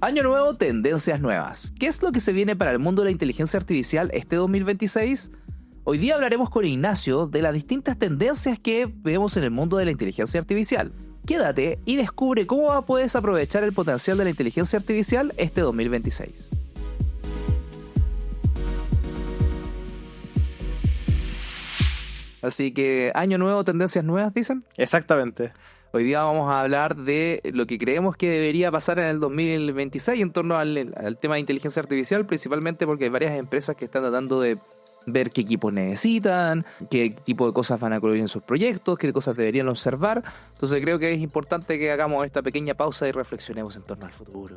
Año nuevo, tendencias nuevas. ¿Qué es lo que se viene para el mundo de la inteligencia artificial este 2026? Hoy día hablaremos con Ignacio de las distintas tendencias que vemos en el mundo de la inteligencia artificial. Quédate y descubre cómo puedes aprovechar el potencial de la inteligencia artificial este 2026. Así que, año nuevo, tendencias nuevas, dicen. Exactamente. Hoy día vamos a hablar de lo que creemos que debería pasar en el 2026 en torno al tema de inteligencia artificial, principalmente porque hay varias empresas que están tratando de ver qué equipos necesitan, qué tipo de cosas van a incluir en sus proyectos, qué cosas deberían observar. Entonces creo que es importante que hagamos esta pequeña pausa y reflexionemos en torno al futuro.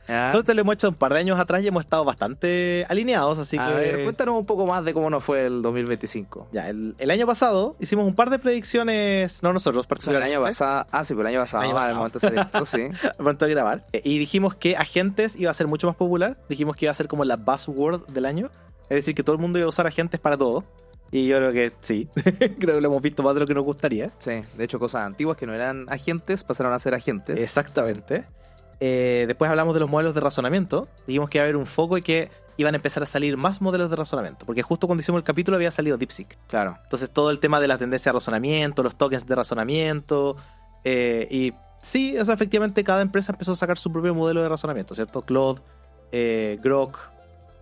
¿Ya? Entonces lo hemos hecho un par de años atrás y hemos estado bastante alineados, así A que... ver, cuéntanos un poco más de cómo nos fue el 2025. Ya, el año pasado hicimos un par de predicciones, no nosotros O sea, el particularmente, año pasado... Ah, sí, pero el año pasado. El año Al pasado. momento de hacer esto, sí. al momento de grabar, y dijimos que Agentes iba a ser mucho más popular, dijimos que iba a ser como la buzzword del año, es decir, que todo el mundo iba a usar Agentes para todo, y yo creo que sí, creo que lo hemos visto más de lo que nos gustaría. Sí, de hecho cosas antiguas que no eran agentes pasaron a ser agentes. Exactamente. Después hablamos de los modelos de razonamiento, dijimos que iba a haber un foco y que iban a empezar a salir más modelos de razonamiento, porque justo cuando hicimos el capítulo había salido DeepSeek. Claro. Entonces todo el tema de la tendencia de razonamiento, los tokens de razonamiento, y sí, o sea, efectivamente cada empresa empezó a sacar su propio modelo de razonamiento, ¿cierto? Claude, Grok,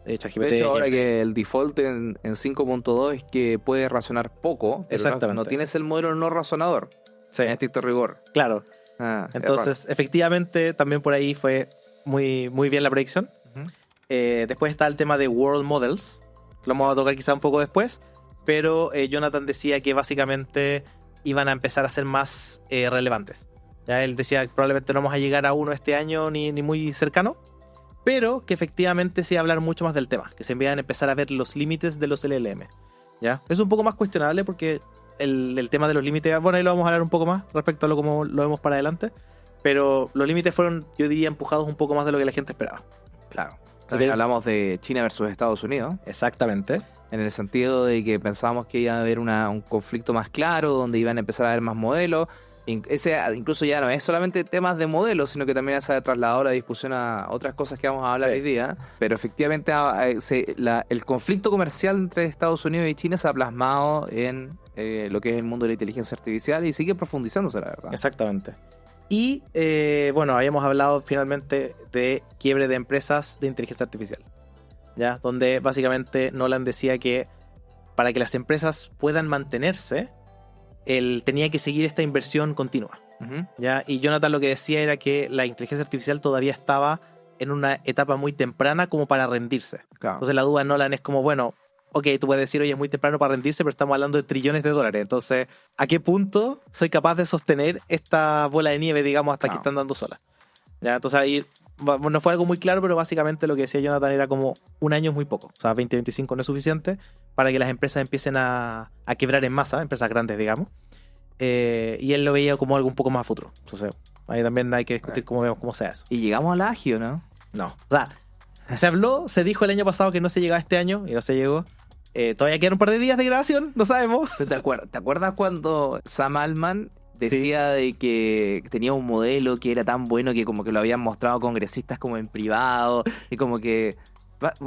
ChatGPT. De hecho, ahora que el default en 5.2 es que puede razonar poco, pero Exactamente. no tienes el modelo no razonador, Sí, en estricto rigor. claro. Ah, Entonces, efectivamente, también por ahí fue muy, muy bien la predicción. Ujú. Después está el tema de World Models, que lo vamos a tocar quizá un poco después, pero Jonathan decía que básicamente iban a empezar a ser más relevantes. Ya él decía que probablemente no vamos a llegar a uno este año ni muy cercano, pero que efectivamente se iba a hablar mucho más del tema, que se iban a empezar a ver los límites de los LLM. ¿Ya? Es un poco más cuestionable porque el tema de los límites, bueno, ahí lo vamos a hablar un poco más respecto a lo como lo vemos para adelante, pero los límites fueron, yo diría, empujados un poco más de lo que la gente esperaba. Claro. Así También que- hablamos de China versus Estados Unidos, Exactamente. en el sentido de que pensábamos que iba a haber un conflicto más claro, donde iban a empezar a haber más modelos. Ese incluso ya no es solamente temas de modelos, sino que también se ha trasladado la discusión a otras cosas que vamos a hablar Sí. hoy día. Pero efectivamente el conflicto comercial entre Estados Unidos y China se ha plasmado en lo que es el mundo de la inteligencia artificial y sigue profundizándose, la verdad. Exactamente. Y bueno, habíamos hablado finalmente de quiebre de empresas de inteligencia artificial, ¿ya? Donde básicamente Nolan decía que para que las empresas puedan mantenerse, él tenía que seguir esta inversión continua, Ujú. ¿ya? Y Jonathan lo que decía era que la inteligencia artificial todavía estaba en una etapa muy temprana como para rendirse. Claro. Entonces la duda de Nolan es como, bueno, ok, tú puedes decir, oye, es muy temprano para rendirse, pero estamos hablando de trillones de dólares. Entonces, ¿a qué punto soy capaz de sostener esta bola de nieve, digamos, hasta que Claro. están dando sola? ¿Ya? Entonces ahí no fue algo muy claro, pero básicamente lo que decía Jonathan era como un año es muy poco. O sea, 2025 no es suficiente para que las empresas empiecen a quebrar en masa, empresas grandes, digamos. Y él lo veía como algo un poco más a futuro. Entonces, ahí también hay que discutir cómo sea eso. Y llegamos al agio, ¿no? No. O sea, se dijo el año pasado que no se llegaba este año y no se llegó. Todavía quedan un par de días de grabación, no sabemos. ¿Te acuerdas cuando Sam Altman decía de que tenía un modelo que era tan bueno que como que lo habían mostrado a congresistas como en privado y como que,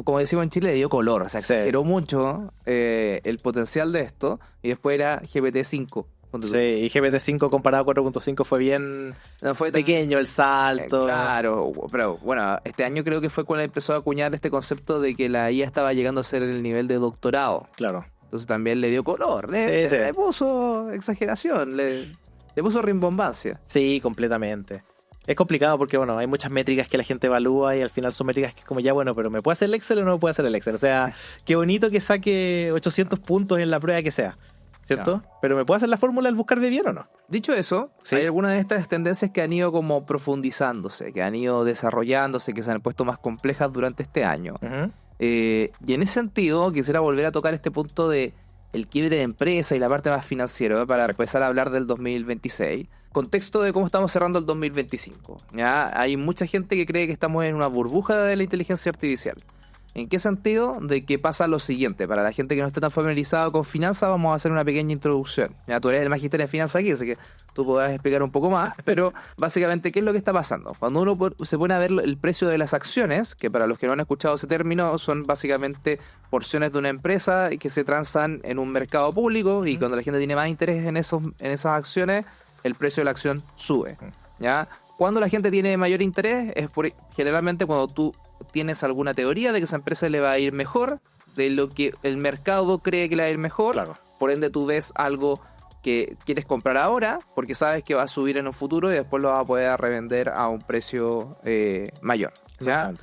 como decimos en Chile, le dio color, o sea, Sí. exageró mucho el potencial de esto y después era GPT-5. ponte tú. Sí, y GPT-5 comparado a 4.5 fue bien No fue tan pequeño el salto. claro, pero bueno, este año creo que fue cuando empezó a acuñar este concepto de que la IA estaba llegando a ser el nivel de doctorado. Claro. Entonces también le dio color, le, Sí, sí. le puso exageración, le puso rimbombancia. Sí, completamente. Es complicado porque, bueno, hay muchas métricas que la gente evalúa y al final son métricas que es como ya, bueno, pero ¿me puede hacer el Excel o no me puede hacer el Excel? O sea, qué bonito que saque 800 puntos en la prueba que sea, ¿cierto? Pero ¿me puede hacer la fórmula al buscar de bien o no? Dicho eso, Sí. hay algunas de estas tendencias que han ido como profundizándose, que han ido desarrollándose, que se han puesto más complejas durante este año. Ujú. Y en ese sentido, quisiera volver a tocar este punto de el quiebre de empresa y la parte más financiera, para empezar a hablar del 2026. Contexto de cómo estamos cerrando el 2025. ¿Ya? Hay mucha gente que cree que estamos en una burbuja de la inteligencia artificial. ¿En qué sentido? De que pasa lo siguiente. Para la gente que no está tan familiarizada con finanzas, vamos a hacer una pequeña introducción. Ya tú eres el magíster en finanzas aquí, así que tú podrás explicar un poco más. Pero básicamente, ¿qué es lo que está pasando? Cuando uno se pone a ver el precio de las acciones, que para los que no han escuchado ese término, son básicamente porciones de una empresa que se transan en un mercado público, y cuando la gente tiene más interés en esas acciones, el precio de la acción sube. ¿Ya? Cuando la gente tiene mayor interés es generalmente cuando tú tienes alguna teoría de que esa empresa le va a ir mejor de lo que el mercado cree que le va a ir mejor. Claro. Por ende tú ves algo que quieres comprar ahora porque sabes que va a subir en un futuro y después lo vas a poder revender a un precio mayor. ¿Ya?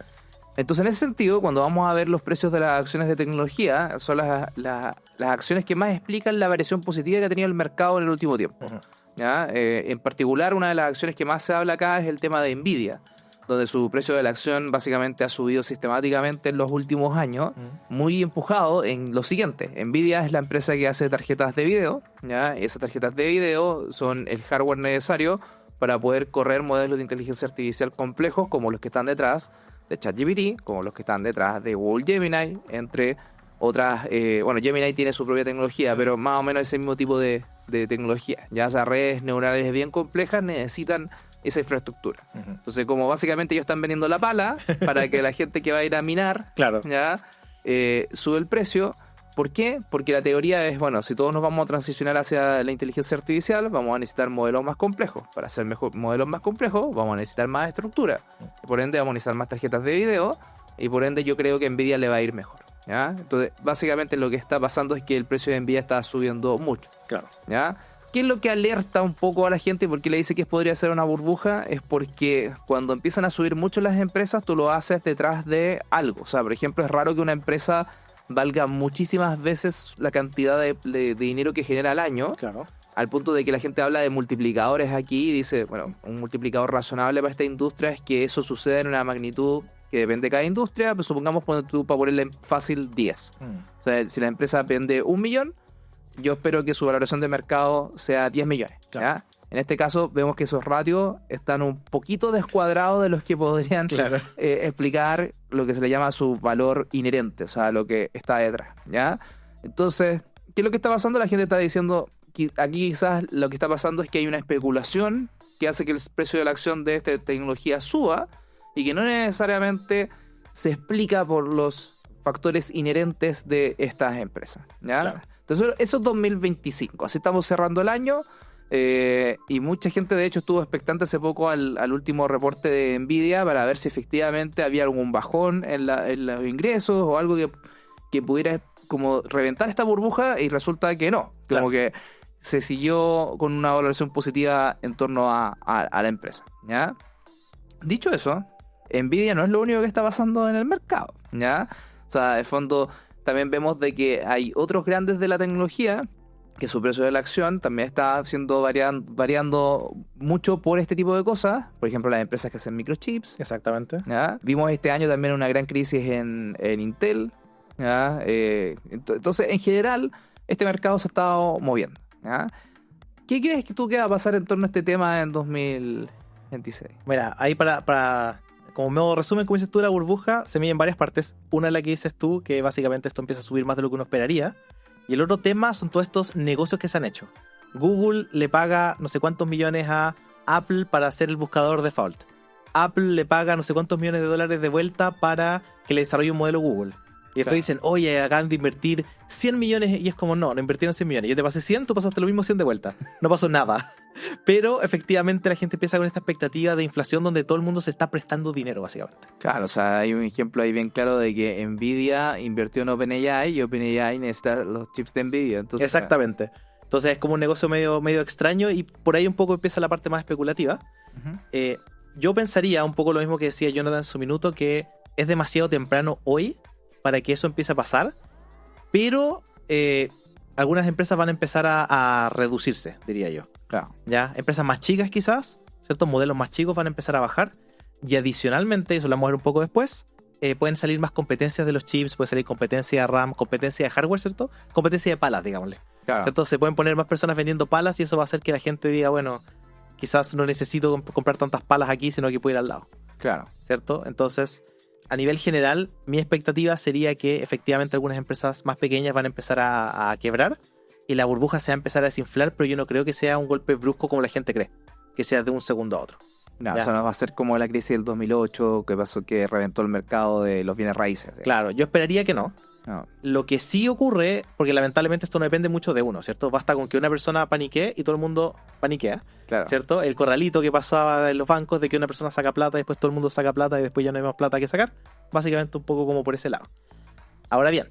Entonces, en ese sentido, cuando vamos a ver los precios de las acciones de tecnología, son las acciones que más explican la variación positiva que ha tenido el mercado en el último tiempo. ¿Ya? En particular, una de las acciones que más se habla acá es el tema de Nvidia, donde su precio de la acción básicamente ha subido sistemáticamente en los últimos años, muy empujado en lo siguiente. Nvidia es la empresa que hace tarjetas de video, ¿ya? Esas tarjetas de video son el hardware necesario para poder correr modelos de inteligencia artificial complejos como los que están detrás de ChatGPT, como los que están detrás de Google Gemini, entre otras. Bueno, Gemini tiene su propia tecnología, pero más o menos ese mismo tipo de tecnología. Ya esas redes neurales bien complejas necesitan esa infraestructura. Entonces, como básicamente ellos están vendiendo la pala para que la gente que va a ir a minar, claro, ya sube el precio. ¿Por qué? Porque la teoría es, bueno, si todos nos vamos a transicionar hacia la inteligencia artificial, vamos a necesitar modelos más complejos. Para hacer modelos más complejos, vamos a necesitar más estructura. Por ende, vamos a necesitar más tarjetas de video. Y por ende, yo creo que Nvidia le va a ir mejor. ¿Ya? Entonces, básicamente lo que está pasando es que el precio de Nvidia está subiendo mucho. Claro. ¿Ya? ¿Qué es lo que alerta un poco a la gente? ¿Por qué le dice que podría ser una burbuja? Es porque cuando empiezan a subir mucho las empresas, tú lo haces detrás de algo. O sea, por ejemplo, es raro que una empresa valga muchísimas veces la cantidad de dinero que genera al año. Claro. Al punto de que la gente habla de multiplicadores aquí y dice, bueno, un multiplicador razonable para esta industria es que eso suceda en una magnitud que depende de cada industria, pero supongamos para ponerle fácil 10. O sea, si la empresa vende 1 millón, yo espero que su valoración de mercado sea 10 millones. Claro. ¿Ya? En este caso vemos que esos ratios están un poquito descuadrados de los que podrían explicar lo que se le llama su valor inherente, o sea, lo que está detrás. ¿Ya? Entonces, ¿qué es lo que está pasando? La gente está diciendo que aquí quizás lo que está pasando es que hay una especulación que hace que el precio de la acción de esta tecnología suba y que no necesariamente se explica por los factores inherentes de estas empresas. ¿Ya? Claro. Entonces, eso es 2025. Así estamos cerrando el año. Y mucha gente de hecho estuvo expectante hace poco al último reporte de Nvidia para ver si efectivamente había algún bajón en los ingresos o algo que pudiera como reventar esta burbuja, y resulta que no, como que se siguió con una valoración positiva en torno a la empresa. ¿Ya? Dicho eso, Nvidia no es lo único que está pasando en el mercado. ¿Ya? O sea, de fondo también vemos de que hay otros grandes de la tecnología que su precio de la acción también está siendo variando mucho por este tipo de cosas. Por ejemplo, las empresas que hacen microchips. Exactamente. ¿Ya? Vimos este año también una gran crisis en Intel. ¿Ya? Entonces, en general, este mercado se ha estado moviendo. ¿Ya? ¿Qué crees que tú que va a pasar en torno a este tema en 2026? Mira, ahí para como modo resumen, como dices tú, la burbuja se mide en varias partes. Una es la que dices tú, que básicamente esto empieza a subir más de lo que uno esperaría. Y el otro tema son todos estos negocios que se han hecho. Google le paga no sé cuántos millones a Apple para hacer el buscador default. Apple le paga no sé cuántos millones de dólares de vuelta para que le desarrolle un modelo Google. Y después dicen, oye, acaban de invertir 100 millones. Y es como, no invirtieron 100 millones. Yo te pasé 100, tú pasaste lo mismo 100 de vuelta. No pasó nada. Pero efectivamente la gente empieza con esta expectativa de inflación donde todo el mundo se está prestando dinero, básicamente. Claro, o sea, hay un ejemplo ahí bien claro de que Nvidia invirtió en OpenAI y OpenAI necesita los chips de Nvidia. Entonces, exactamente. Entonces es como un negocio medio extraño y por ahí un poco empieza la parte más especulativa. Yo pensaría un poco lo mismo que decía Jonathan en su minuto, que es demasiado temprano hoy para que eso empiece a pasar, pero algunas empresas van a empezar a reducirse, diría yo. Claro. ¿Ya? Empresas más chicas quizás, ciertos modelos más chicos van a empezar a bajar, y adicionalmente, eso lo vamos a ver un poco después, pueden salir más competencias de los chips, puede salir competencia de RAM, competencia de hardware, ¿cierto? Competencia de palas, digámosle. Claro. ¿Cierto? Se pueden poner más personas vendiendo palas y eso va a hacer que la gente diga, bueno, quizás no necesito comprar tantas palas aquí, sino que puedo ir al lado. Claro. ¿Cierto? Entonces, a nivel general, mi expectativa sería que efectivamente algunas empresas más pequeñas van a empezar a quebrar y la burbuja se va a empezar a desinflar, pero yo no creo que sea un golpe brusco como la gente cree, que sea de un segundo a otro. No, Ya. eso no va a ser como la crisis del 2008, que pasó que reventó el mercado de los bienes raíces. Digamos. Claro, yo esperaría que no. No, Lo que sí ocurre, porque lamentablemente esto no depende mucho de uno, ¿cierto? Basta con que una persona paniquee y todo el mundo paniquea, claro. ¿cierto? El corralito que pasaba en los bancos de que una persona saca plata y después todo el mundo saca plata y después ya no hay más plata que sacar. Básicamente un poco como por ese lado. Ahora bien,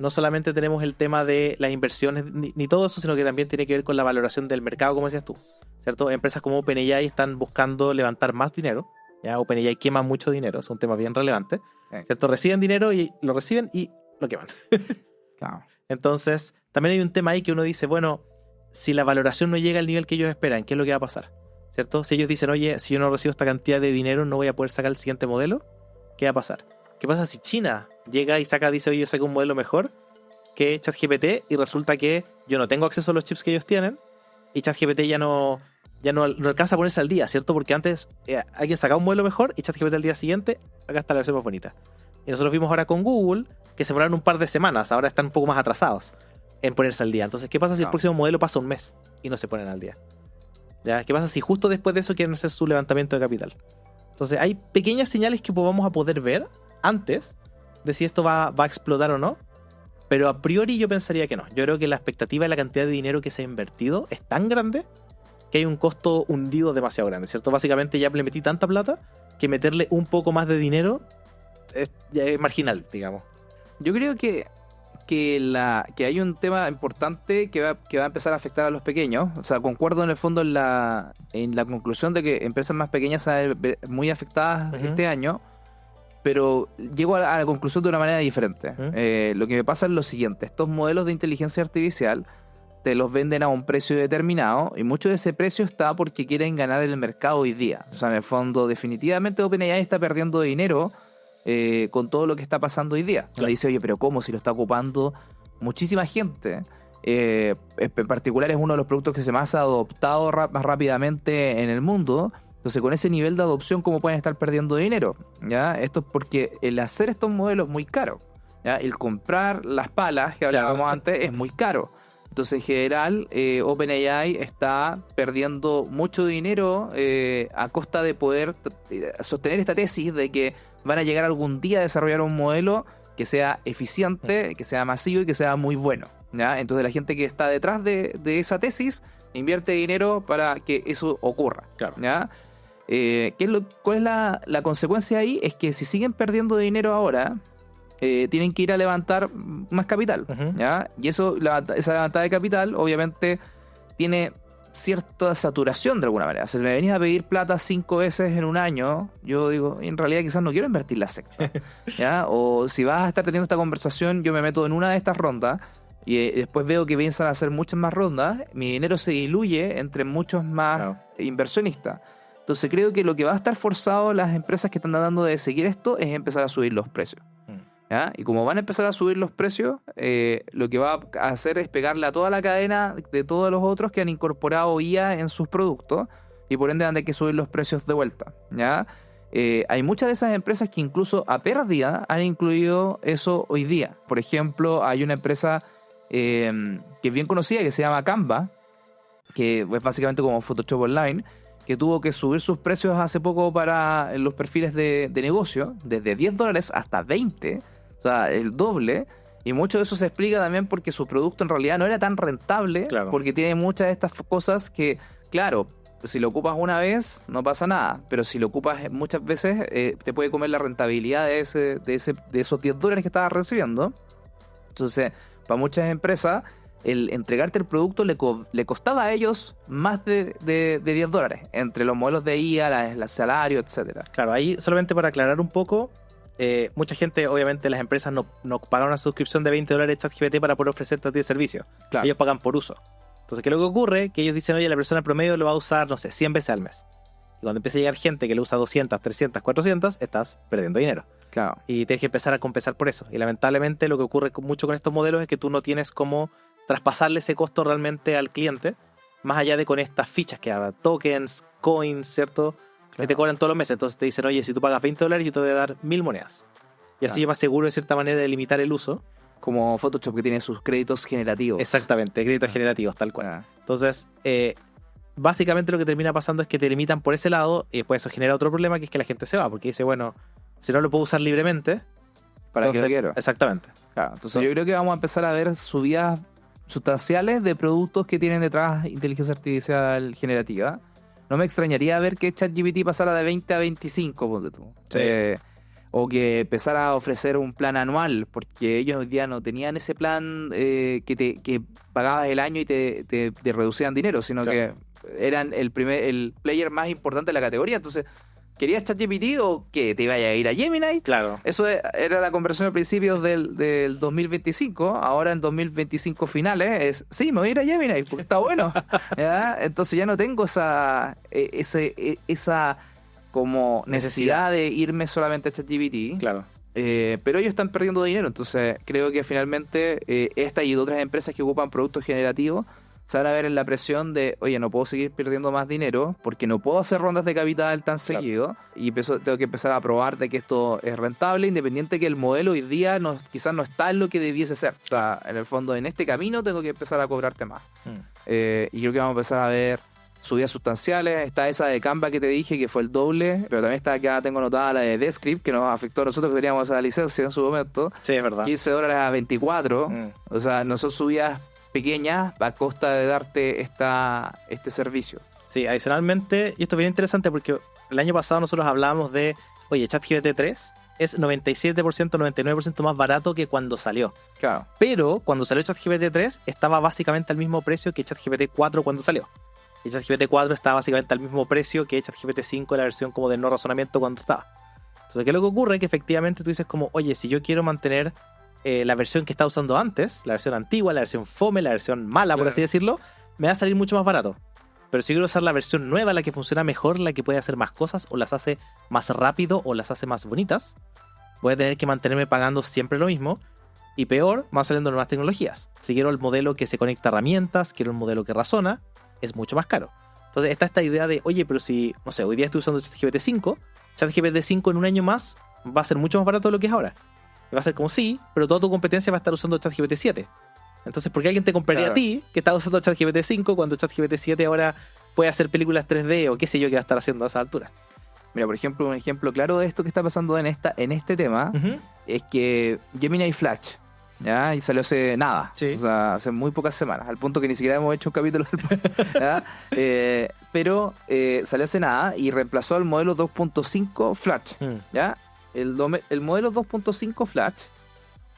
no solamente tenemos el tema de las inversiones ni todo eso, sino que también tiene que ver con la valoración del mercado, como decías tú, ¿cierto? Empresas como OpenAI están buscando levantar más dinero. Ya OpenAI quema mucho dinero, es un tema bien relevante, Sí. ¿cierto? Reciben dinero y lo reciben y lo queman. Claro. Entonces, también hay un tema ahí que uno dice, bueno, si la valoración no llega al nivel que ellos esperan, ¿qué es lo que va a pasar? ¿Cierto? Si ellos dicen, oye, si yo no recibo esta cantidad de dinero, no voy a poder sacar el siguiente modelo, ¿qué va a pasar? ¿Qué pasa si China llega y dice, oye, yo saco un modelo mejor que ChatGPT y resulta que yo no tengo acceso a los chips que ellos tienen y ChatGPT ya no alcanza a ponerse al día, ¿cierto? Porque antes alguien sacaba un modelo mejor y ChatGPT al día siguiente, acá está la versión más bonita. Y nosotros vimos ahora con Google que se demoraron un par de semanas, ahora están un poco más atrasados en ponerse al día. Entonces, ¿qué pasa si el próximo modelo pasa un mes y no se ponen al día? ¿Ya? ¿Qué pasa si justo después de eso quieren hacer su levantamiento de capital? Entonces, hay pequeñas señales que vamos a poder ver antes de si esto va a explotar o no. Pero a priori yo pensaría que no. Yo creo que la expectativa de la cantidad de dinero que se ha invertido es tan grande que hay un costo hundido demasiado grande, ¿cierto? Básicamente ya le metí tanta plata que meterle un poco más de dinero ya es marginal, digamos. Yo creo que hay un tema importante que va a empezar a afectar a los pequeños. O sea, concuerdo en el fondo en la conclusión de que empresas más pequeñas se van a ver muy afectadas este año, pero llego a la conclusión de una manera diferente. Lo que me pasa es lo siguiente: estos modelos de inteligencia artificial te los venden a un precio determinado y mucho de ese precio está porque quieren ganar el mercado hoy día. O sea, en el fondo, definitivamente OpenAI está perdiendo dinero con todo lo que está pasando hoy día. Claro. Le dice, oye, pero ¿cómo? Si lo está ocupando muchísima gente. En particular es uno de los productos que se más ha adoptado más rápidamente en el mundo. Entonces, con ese nivel de adopción, ¿cómo pueden estar perdiendo dinero? ¿Ya? Esto es porque el hacer estos modelos es muy caro. ¿Ya? El comprar las palas que hablábamos antes es muy caro. Entonces, en general, OpenAI está perdiendo mucho dinero a costa de poder sostener esta tesis de que van a llegar algún día a desarrollar un modelo que sea eficiente, que sea masivo y que sea muy bueno. ¿Ya? Entonces, la gente que está detrás de esa tesis invierte dinero para que eso ocurra. Claro. ¿Ya? ¿Cuál es la consecuencia ahí? Es que si siguen perdiendo dinero ahora, tienen que ir a levantar más capital. ¿Ya? Y esa levantada de capital obviamente tiene cierta saturación de alguna manera. Si me venís a pedir plata 5 veces en un año, yo digo, en realidad quizás no quiero invertir la sexta. ¿Ya? O si vas a estar teniendo esta conversación, yo me meto en una de estas rondas y después veo que piensan hacer muchas más rondas, mi dinero se diluye entre muchos más inversionistas. Entonces creo que lo que va a estar forzado las empresas que están tratando de seguir esto es empezar a subir los precios. ¿Ya? Y como van a empezar a subir los precios, lo que va a hacer es pegarle a toda la cadena de todos los otros que han incorporado IA en sus productos y por ende van a tener que subir los precios de vuelta. ¿Ya? Hay muchas de esas empresas que incluso a pérdida han incluido eso hoy día. Por ejemplo, hay una empresa que es bien conocida que se llama Canva, que es básicamente como Photoshop Online, que tuvo que subir sus precios hace poco para los perfiles de negocio, desde $10 hasta 20, o sea, el doble. Y mucho de eso se explica también porque su producto en realidad no era tan rentable, porque tiene muchas de estas cosas que, claro, si lo ocupas una vez no pasa nada, pero si lo ocupas muchas veces te puede comer la rentabilidad de esos $10 que estabas recibiendo. Entonces, para muchas empresas, el entregarte el producto le costaba a ellos más de $10 entre los modelos de IA, el salario, etcétera. Claro, ahí solamente para aclarar un poco, mucha gente, obviamente las empresas no pagan una suscripción de $20 de ChatGPT para poder ofrecerte a ti el servicio. Claro. Ellos pagan por uso. Entonces, ¿qué es lo que ocurre? Que ellos dicen, oye, la persona promedio lo va a usar, no sé, 100 veces al mes. Y cuando empieza a llegar gente que lo usa 200, 300, 400, estás perdiendo dinero. Claro. Y tienes que empezar a compensar por eso. Y lamentablemente lo que ocurre mucho con estos modelos es que tú no tienes cómo traspasarle ese costo realmente al cliente, más allá de con estas fichas que haga, tokens, coins, ¿cierto? que te cobran todos los meses. Entonces te dicen, oye, si tú pagas $20, yo te voy a dar 1000 monedas. Y así Claro. yo me aseguro de cierta manera de limitar el uso. Como Photoshop que tiene sus créditos generativos. Exactamente, créditos generativos, tal cual. Ah, Entonces, básicamente lo que termina pasando es que te limitan por ese lado y después eso genera otro problema, que es que la gente se va, porque dice, bueno, si no lo puedo usar libremente, ¿para qué lo entonces, quiero? exactamente. Claro, entonces yo creo que vamos a empezar a ver subidas sustanciales de productos que tienen detrás inteligencia artificial generativa. No me extrañaría ver que ChatGPT pasara de 20 a 25, ponte tú. Sí. O que empezara a ofrecer un plan anual, porque ellos hoy día no tenían ese plan que pagabas el año y te reducían dinero, sino Claro. que eran el player más importante de la categoría. Entonces, ¿querías ChatGPT o qué? ¿Te iba a ir a Gemini? Claro. Eso era la conversación a principios del 2025. Ahora en 2025 finales es, sí, me voy a ir a Gemini porque está bueno. ¿Ya? Entonces ya no tengo esa como necesidad de irme solamente a ChatGPT. Claro. Pero ellos están perdiendo dinero. Entonces creo que finalmente esta y otras empresas que ocupan productos generativos se van a ver en la presión de, oye, no puedo seguir perdiendo más dinero porque no puedo hacer rondas de capital tan seguido y tengo que empezar a probar de que esto es rentable, independiente que el modelo hoy día quizás no está en lo que debiese ser. O sea, en el fondo, en este camino tengo que empezar a cobrarte más. Y creo que vamos a empezar a ver subidas sustanciales. Está esa de Canva que te dije, que fue el doble, pero también está acá, tengo anotada la de Descript, que nos afectó a nosotros que teníamos esa licencia en su momento. Sí, es verdad. $15 a 24. Mm. O sea, no son subidas pequeñas a costa de darte este servicio. Sí, adicionalmente, y esto es bien interesante porque el año pasado nosotros hablábamos de, oye, ChatGPT 3 es 97%, 99% más barato que cuando salió. Claro. Pero cuando salió ChatGPT 3 estaba básicamente al mismo precio que ChatGPT 4 cuando salió. Y ChatGPT 4 está básicamente al mismo precio que ChatGPT 5, la versión como de no razonamiento cuando estaba. Entonces, ¿qué es lo que ocurre? Que efectivamente tú dices como, oye, si yo quiero mantener la versión que estaba usando antes, la versión antigua, la versión fome, la versión mala, por Claro. así decirlo, me va a salir mucho más barato. Pero si quiero usar la versión nueva, la que funciona mejor, la que puede hacer más cosas, o las hace más rápido, o las hace más bonitas, voy a tener que mantenerme pagando siempre lo mismo. Y peor, van saliendo nuevas tecnologías. Si quiero el modelo que se conecta a herramientas, quiero el modelo que razona, es mucho más caro. Entonces está esta idea de, oye, pero si, no sé, hoy día estoy usando ChatGPT 5, ChatGPT 5 en un año más va a ser mucho más barato de lo que es ahora. Y va a ser como sí, pero toda tu competencia va a estar usando ChatGPT 7. Entonces, ¿por qué alguien te compraría Claro. a ti que está usando ChatGPT 5 cuando ChatGPT 7 ahora puede hacer películas 3D o qué sé yo que va a estar haciendo a esa altura? Mira, por ejemplo, un ejemplo claro de esto que está pasando en este tema es que Gemini Flash, ¿ya? Y salió hace nada, Sí. o sea, hace muy pocas semanas, al punto que ni siquiera hemos hecho un capítulo ¿ya? Pero salió hace nada y reemplazó al modelo 2.5 Flash, ¿ya? El modelo 2.5 Flash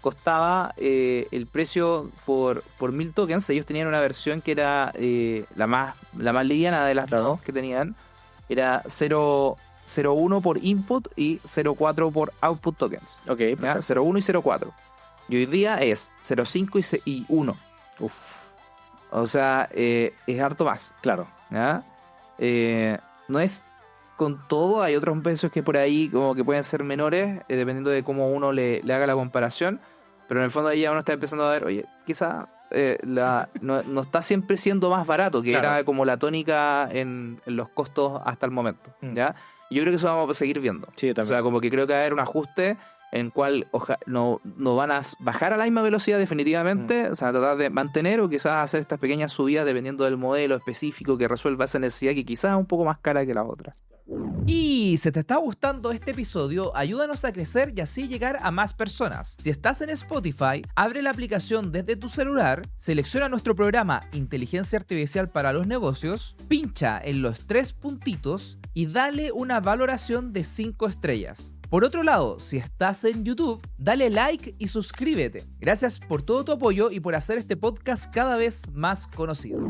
costaba el precio por 1000 tokens. Ellos tenían una versión que era la más liviana de las dos que tenían. Era 0.01 por input y 0.4 por output tokens. Ok, ¿Ya? perfecto. 0.1 y 0.4. Y hoy día es 0.5 y 1. Uf, O sea, es harto más. claro. ¿Ya? No es con todo, hay otros precios que por ahí como que pueden ser menores, dependiendo de cómo uno le haga la comparación, pero en el fondo ahí ya uno está empezando a ver, oye, quizá no está siempre siendo más barato, que Claro. era como la tónica en los costos hasta el momento, ¿ya? Y yo creo que eso vamos a seguir viendo. Sí, yo O también. sea, como que creo que va a haber un ajuste en cual no van a bajar a la misma velocidad definitivamente, o sea, tratar de mantener o quizás hacer estas pequeñas subidas dependiendo del modelo específico que resuelva esa necesidad que quizás es un poco más cara que la otra. Y si te está gustando este episodio, ayúdanos a crecer y así llegar a más personas. Si estás en Spotify, abre la aplicación desde tu celular, selecciona nuestro programa Inteligencia Artificial para los Negocios, pincha en los 3 puntitos y dale una valoración de 5 estrellas. Por otro lado, si estás en YouTube, dale like y suscríbete. Gracias por todo tu apoyo y por hacer este podcast cada vez más conocido.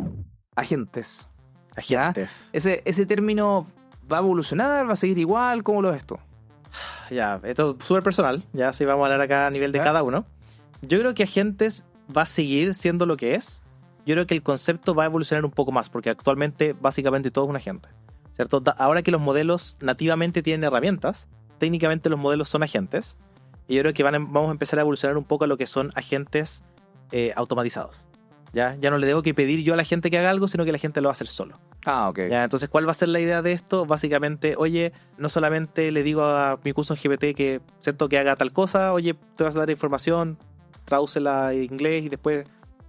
Agentes. Agentes. Ese término va a evolucionar, va a seguir igual, ¿cómo lo ves tú? Ya, esto es súper personal. Ya, sí, vamos a hablar acá a nivel de ¿Ya? cada uno. Yo creo que agentes va a seguir siendo lo que es. Yo creo que el concepto va a evolucionar un poco más, porque actualmente básicamente todo es un agente, ¿cierto? Ahora que los modelos nativamente tienen herramientas, técnicamente los modelos son agentes. Y yo creo que vamos a empezar a evolucionar un poco a lo que son agentes automatizados. Ya no le debo que pedir yo a la gente que haga algo, sino que la gente lo va a hacer solo. Ah, ok. ¿Ya? Entonces, ¿cuál va a ser la idea de esto? Básicamente, oye, no solamente le digo a mi curso en GPT que, ¿cierto?, que haga tal cosa, oye, te vas a dar información, tradúcela en inglés y después,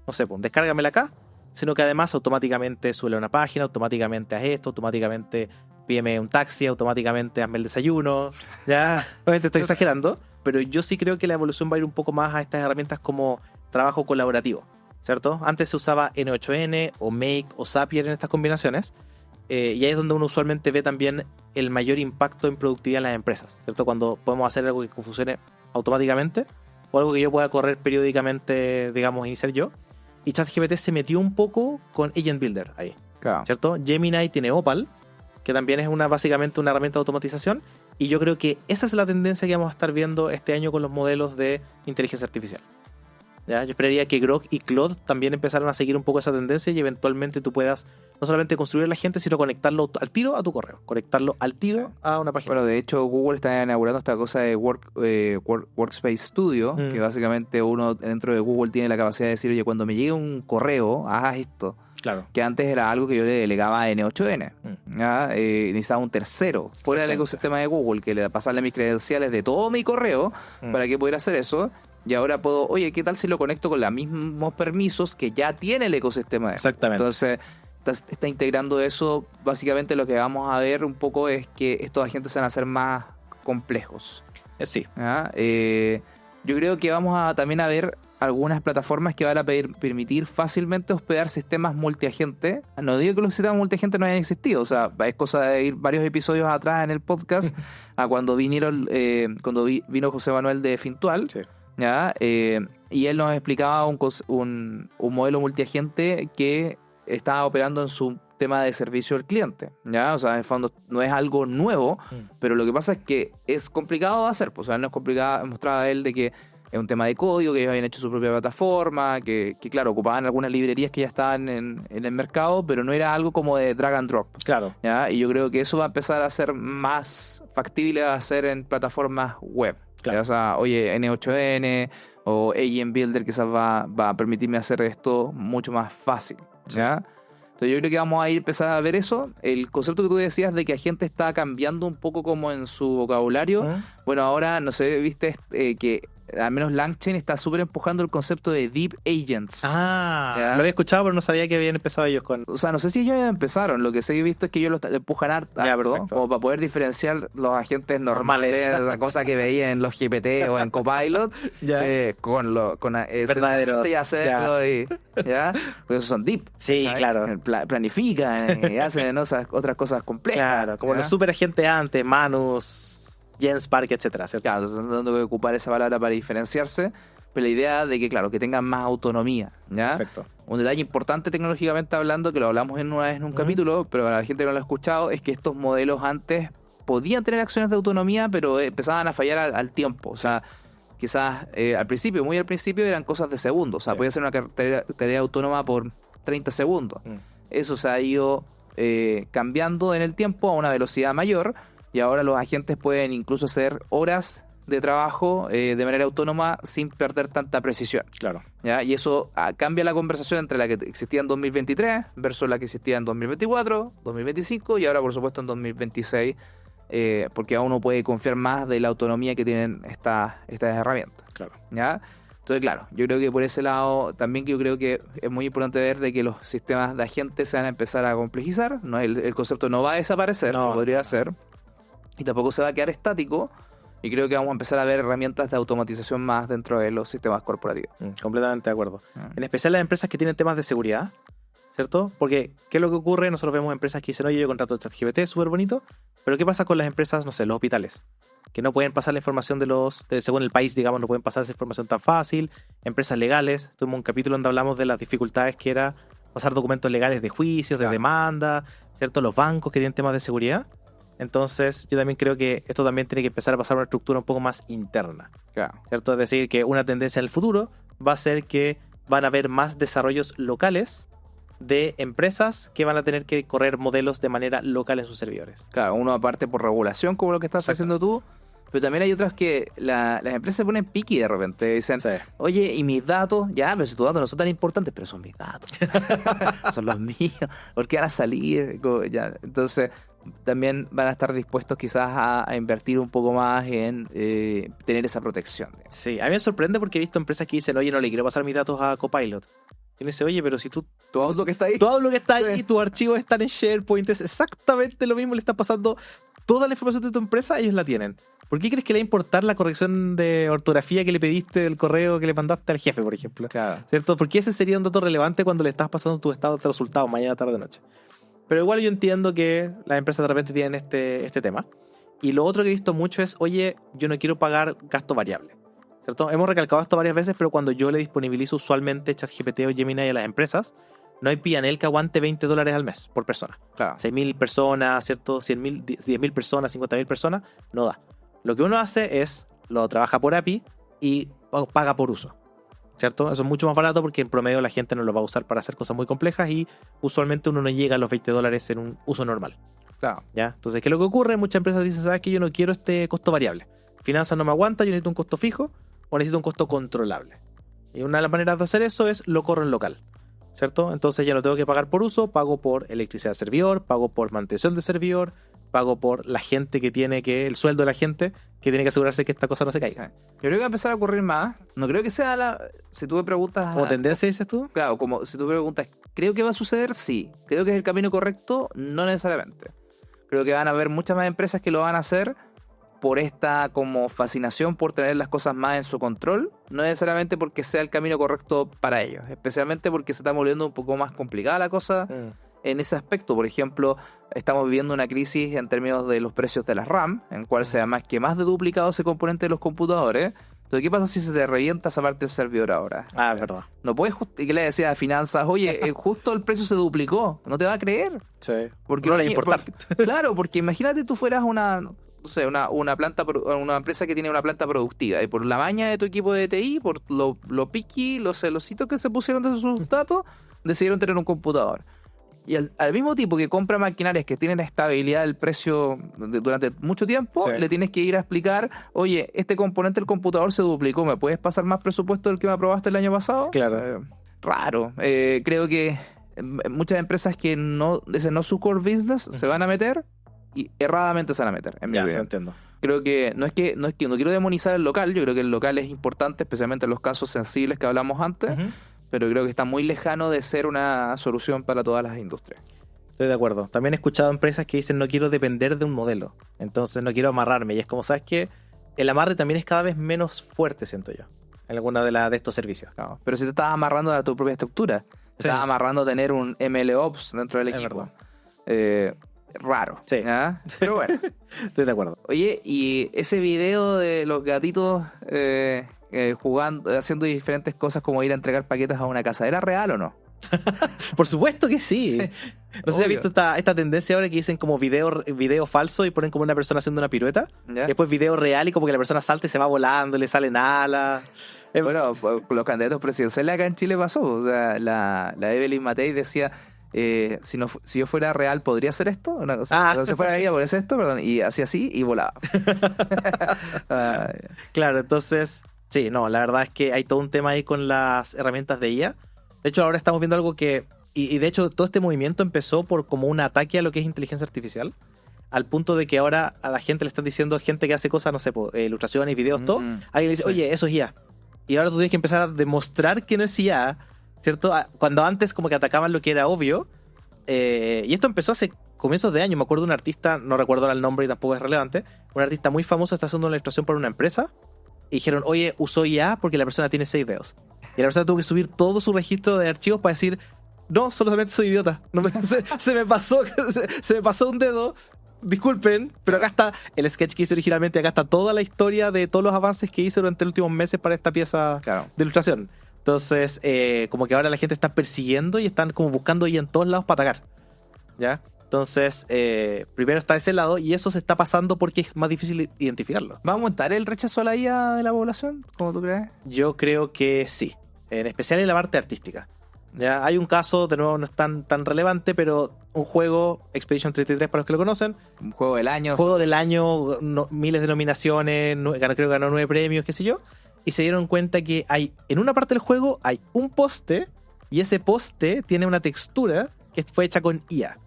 no sé, pues, descárgamela acá, sino que además automáticamente sube a una página, automáticamente haz esto, automáticamente pídeme un taxi, automáticamente hazme el desayuno, ya, obviamente estoy exagerando, pero yo sí creo que la evolución va a ir un poco más a estas herramientas como trabajo colaborativo, ¿cierto? Antes se usaba N8N o Make o Zapier en estas combinaciones, y ahí es donde uno usualmente ve también el mayor impacto en productividad en las empresas, ¿cierto? Cuando podemos hacer algo que funcione automáticamente o algo que yo pueda correr periódicamente, digamos, iniciar yo. Y ChatGPT se metió un poco con Agent Builder ahí, Claro. ¿cierto? Gemini tiene Opal, que también es básicamente una herramienta de automatización, y yo creo que esa es la tendencia que vamos a estar viendo este año con los modelos de inteligencia artificial. ¿Ya? Yo esperaría que Grok y Claude también empezaran a seguir un poco esa tendencia y eventualmente tú puedas no solamente construir a la gente, sino conectarlo al tiro a tu correo, conectarlo al tiro a una página. Bueno, de hecho, Google está inaugurando esta cosa de Workspace Studio, que básicamente uno dentro de Google tiene la capacidad de decir, oye, cuando me llegue un correo, haz esto. Claro. Que antes era algo que yo le delegaba a N8N. ¿Ya? Necesitaba un tercero fuera del ecosistema de Google que le pasarle mis credenciales de todo mi correo para que pudiera hacer eso. Y ahora puedo, oye, ¿qué tal si lo conecto con los mismos permisos que ya tiene el ecosistema? Exactamente. Entonces, está integrando eso. Básicamente lo que vamos a ver un poco es que estos agentes se van a hacer más complejos. Sí. ¿Ya? Yo creo que vamos a también a ver algunas plataformas que van a permitir fácilmente hospedar sistemas multiagente. No digo que los sistemas multiagente no hayan existido, o sea, es cosa de ir varios episodios atrás en el podcast a cuando vino José Manuel de Fintual. Sí. ¿Ya? Y él nos explicaba un modelo multiagente que estaba operando en su tema de servicio al cliente, ¿ya? O sea, en el fondo no es algo nuevo, pero lo que pasa es que es complicado de hacer, pues, o sea, no es complicado, mostraba él de que es un tema de código, que ellos habían hecho su propia plataforma, que claro, ocupaban algunas librerías que ya estaban en el mercado, pero no era algo como de drag and drop. Claro. ¿Ya? Y yo creo que eso va a empezar a ser más factible a hacer en plataformas web. Claro. O sea, oye, N8N o Agent Builder quizás va a permitirme hacer esto mucho más fácil. ¿Ya? Entonces yo creo que vamos a ir a empezar a ver eso. El concepto que tú decías de que la gente está cambiando un poco como en su vocabulario. Bueno, ahora, no sé, viste que al menos LangChain está súper empujando el concepto de Deep Agents. Ah, ¿Ya? lo había escuchado, pero no sabía que habían empezado ellos con... O sea, no sé si ellos ya empezaron. Lo que sí he visto es que ellos lo empujan harto, perfecto. como para poder diferenciar los agentes normales, esa cosa que veía en los GPT o en Copilot, con verdaderos. y hacerlo ¿ya? Pues esos son deep. Sí, ¿sabes? claro. Planifican y hacen otras cosas complejas. Claro, como ¿ya? los super agentes antes, Manus, Jens Park, etcétera, ¿cierto? Claro, están tratando de ocupar esa palabra para diferenciarse, pero la idea de que, claro, que tengan más autonomía, ¿ya? Perfecto. Un detalle importante tecnológicamente hablando, que lo hablamos una vez en un capítulo, pero para la gente que no lo ha escuchado, es que estos modelos antes podían tener acciones de autonomía, pero empezaban a fallar al tiempo. O sea, quizás al principio, muy al principio, eran cosas de segundos. O sea, podía ser una tarea autónoma por 30 segundos. Eso se ha ido cambiando en el tiempo a una velocidad mayor, y ahora los agentes pueden incluso hacer horas de trabajo de manera autónoma sin perder tanta precisión. Claro. ¿Ya? Y eso cambia la conversación entre la que existía en 2023 versus la que existía en 2024, 2025 y ahora, por supuesto, en 2026, porque aún uno puede confiar más de la autonomía que tienen estas herramientas. Claro. ¿Ya? Entonces, claro, yo creo que por ese lado también yo creo que es muy importante ver de que los sistemas de agentes se van a empezar a complejizar. No, el concepto no va a desaparecer, no podría ser, y tampoco se va a quedar estático. Y creo que vamos a empezar a ver herramientas de automatización más dentro de los sistemas corporativos. Completamente de acuerdo. En especial las empresas que tienen temas de seguridad, ¿cierto? Porque, ¿qué es lo que ocurre? Nosotros vemos empresas que dicen, oye, yo contrato ChatGPT, súper bonito, pero ¿qué pasa con las empresas, no sé, los hospitales? Que no pueden pasar la información según el país, digamos, no pueden pasar esa información tan fácil. Empresas legales, tuvimos un capítulo donde hablamos de las dificultades que era pasar documentos legales de juicios, de demanda, ¿cierto? Los bancos que tienen temas de seguridad. Entonces, yo también creo que esto también tiene que empezar a pasar a una estructura un poco más interna, ¿cierto? Es decir, que una tendencia en el futuro va a ser que van a haber más desarrollos locales de empresas que van a tener que correr modelos de manera local en sus servidores. Claro, uno aparte por regulación, como lo que estás haciendo tú, Pero también hay otras que las empresas se ponen picky de repente. Dicen, Sí. oye, ¿y mis datos? Ya, pero si tus datos no son tan importantes, pero son mis datos. Son los míos. ¿Por qué van a salir? Ya. Entonces, también van a estar dispuestos quizás a invertir un poco más en tener esa protección. Sí, a mí me sorprende porque he visto empresas que dicen, oye, no le quiero pasar mis datos a Copilot. Y me dice, oye, pero si tú Todo lo que está ahí. todo lo que está ahí, Sí. tus archivos están en SharePoint, es exactamente lo mismo, le estás pasando toda la información de tu empresa, ellos la tienen. ¿Por qué crees que le va a importar la corrección de ortografía que le pediste del correo que le mandaste al jefe, por ejemplo? Claro. ¿Cierto? Porque ese sería un dato relevante cuando le estás pasando tu estado de resultados mañana, tarde, noche. Pero igual yo entiendo que las empresas de repente tienen este tema. Y lo otro que he visto mucho es, oye, yo no quiero pagar gasto variable. ¿Cierto? Hemos recalcado esto varias veces, pero cuando yo le disponibilizo usualmente ChatGPT o Gemini a las empresas, no hay P&L que aguante $20 al mes por persona. Claro. 6.000 personas, ¿cierto? 100.000, 10.000 personas, 50.000 personas, no da. Lo que uno hace es, lo trabaja por API y paga por uso, ¿cierto? Eso es mucho más barato porque en promedio la gente no lo va a usar para hacer cosas muy complejas y usualmente uno no llega a los $20 en un uso normal, Claro. ¿ya? Entonces, ¿qué es lo que ocurre? Muchas empresas dicen, ¿sabes qué? Yo no quiero este costo variable. Finanzas no me aguanta, yo necesito un costo fijo o necesito un costo controlable. Y una de las maneras de hacer eso es lo corro en local, ¿cierto? Entonces ya no tengo que pagar por uso, pago por electricidad de servidor, pago por mantención de servidor, pago por la gente que tiene que, el sueldo de la gente que tiene que asegurarse que esta cosa no se caiga. Yo creo que va a empezar a ocurrir más. No creo que sea si tú me preguntas... ¿Como tendencia dices tú? Claro, como si tú me preguntas, ¿creo que va a suceder? Sí. ¿Creo que es el camino correcto? No necesariamente. Creo que van a haber muchas más empresas que lo van a hacer por esta como fascinación por tener las cosas más en su control, no necesariamente porque sea el camino correcto para ellos, especialmente porque se está volviendo un poco más complicada la cosa en ese aspecto. Por ejemplo, estamos viviendo una crisis en términos de los precios de las RAM, en cual se más que más de duplicado ese componente de los computadores. Entonces, ¿qué pasa si se te revienta esa parte del servidor ahora? Ah, es verdad. No puedes ¿y qué le decía a finanzas? Oye, justo el precio se duplicó, no te va a creer. Sí. Porque No le va a importar. Claro, porque imagínate tú fueras una una empresa que tiene una planta productiva y por la maña de tu equipo de TI, por lo picky, los celositos que se pusieron de sus datos, decidieron tener un computador. Y al mismo tipo que compra maquinarias que tienen estabilidad del precio durante mucho tiempo, Sí. le tienes que ir a explicar, oye, este componente del computador se duplicó, ¿me puedes pasar más presupuesto del que me aprobaste el año pasado? Claro. Raro. Creo que muchas empresas que ese no es su core business se van a meter y erradamente se van a meter, en mi Ya, sí, opinión. entiendo. Creo que no quiero demonizar el local, yo creo que el local es importante, especialmente en los casos sensibles que hablamos antes, Ujú. pero creo que está muy lejano de ser una solución para todas las industrias. Estoy de acuerdo. También he escuchado empresas que dicen no quiero depender de un modelo. Entonces no quiero amarrarme. Y es como, ¿sabes qué? El amarre también es cada vez menos fuerte, siento yo. En alguna de estos servicios. Claro. Pero si te estás amarrando a tu propia estructura, te Sí. estás amarrando a tener un MLOps dentro del Es equipo. verdad. Raro. Sí. ¿Ya? Pero bueno. Estoy de acuerdo. Oye, y ese video de los gatitos jugando, haciendo diferentes cosas como ir a entregar paquetes a una casa, ¿era real o no? Por supuesto que sí. No sé si has Obvio. visto esta tendencia ahora que dicen como video falso y ponen como una persona haciendo una pirueta. ¿Ya? Y después video real y como que la persona salta y se va volando, le salen alas. Bueno, con los candidatos presidenciales acá en Chile pasó. O sea, la Evelyn Matei decía, si yo fuera real, ¿podría hacer esto? Una cosa. Ah. Si fuera ella, ¿podría hacer esto? Perdón. Y hacía así y volaba. Ah, Claro, entonces, sí, no, la verdad es que hay todo un tema ahí con las herramientas de IA. De hecho, ahora estamos viendo algo que, y de hecho todo este movimiento empezó por como un ataque a lo que es inteligencia artificial, al punto de que ahora a la gente le están diciendo, gente que hace cosas, no sé, ilustraciones, videos, todo, alguien le dice, Sí. oye, eso es IA. Y ahora tú tienes que empezar a demostrar que no es IA, ¿cierto? Cuando antes como que atacaban lo que era obvio. Y esto empezó hace comienzos de año. Me acuerdo de un artista, no recuerdo ahora el nombre y tampoco es relevante, un artista muy famoso está haciendo una ilustración para una empresa y dijeron, oye, usó IA porque la persona tiene 6 dedos. Y la persona tuvo que subir todo su registro de archivos para decir, no, solamente soy idiota. No se me pasó un dedo. Disculpen, pero acá está el sketch que hice originalmente. Acá está toda la historia de todos los avances que hice durante los últimos meses para esta pieza Claro. de ilustración. Entonces, como que ahora la gente está persiguiendo y están como buscando ahí en todos lados para atacar. ¿Ya? Entonces, primero está ese lado y eso se está pasando porque es más difícil identificarlo. ¿Va a aumentar el rechazo a la IA de la población? ¿Cómo tú crees? Yo creo que sí. En especial en la parte artística. ¿ya? Hay un caso, de nuevo no es tan relevante, pero un juego, Expedition 33 para los que lo conocen, Un juego del año. juego del año, miles de nominaciones, creo que ganó 9 premios, qué sé yo, y se dieron cuenta que en una parte del juego hay un poste, y ese poste tiene una textura que fue hecha con IA.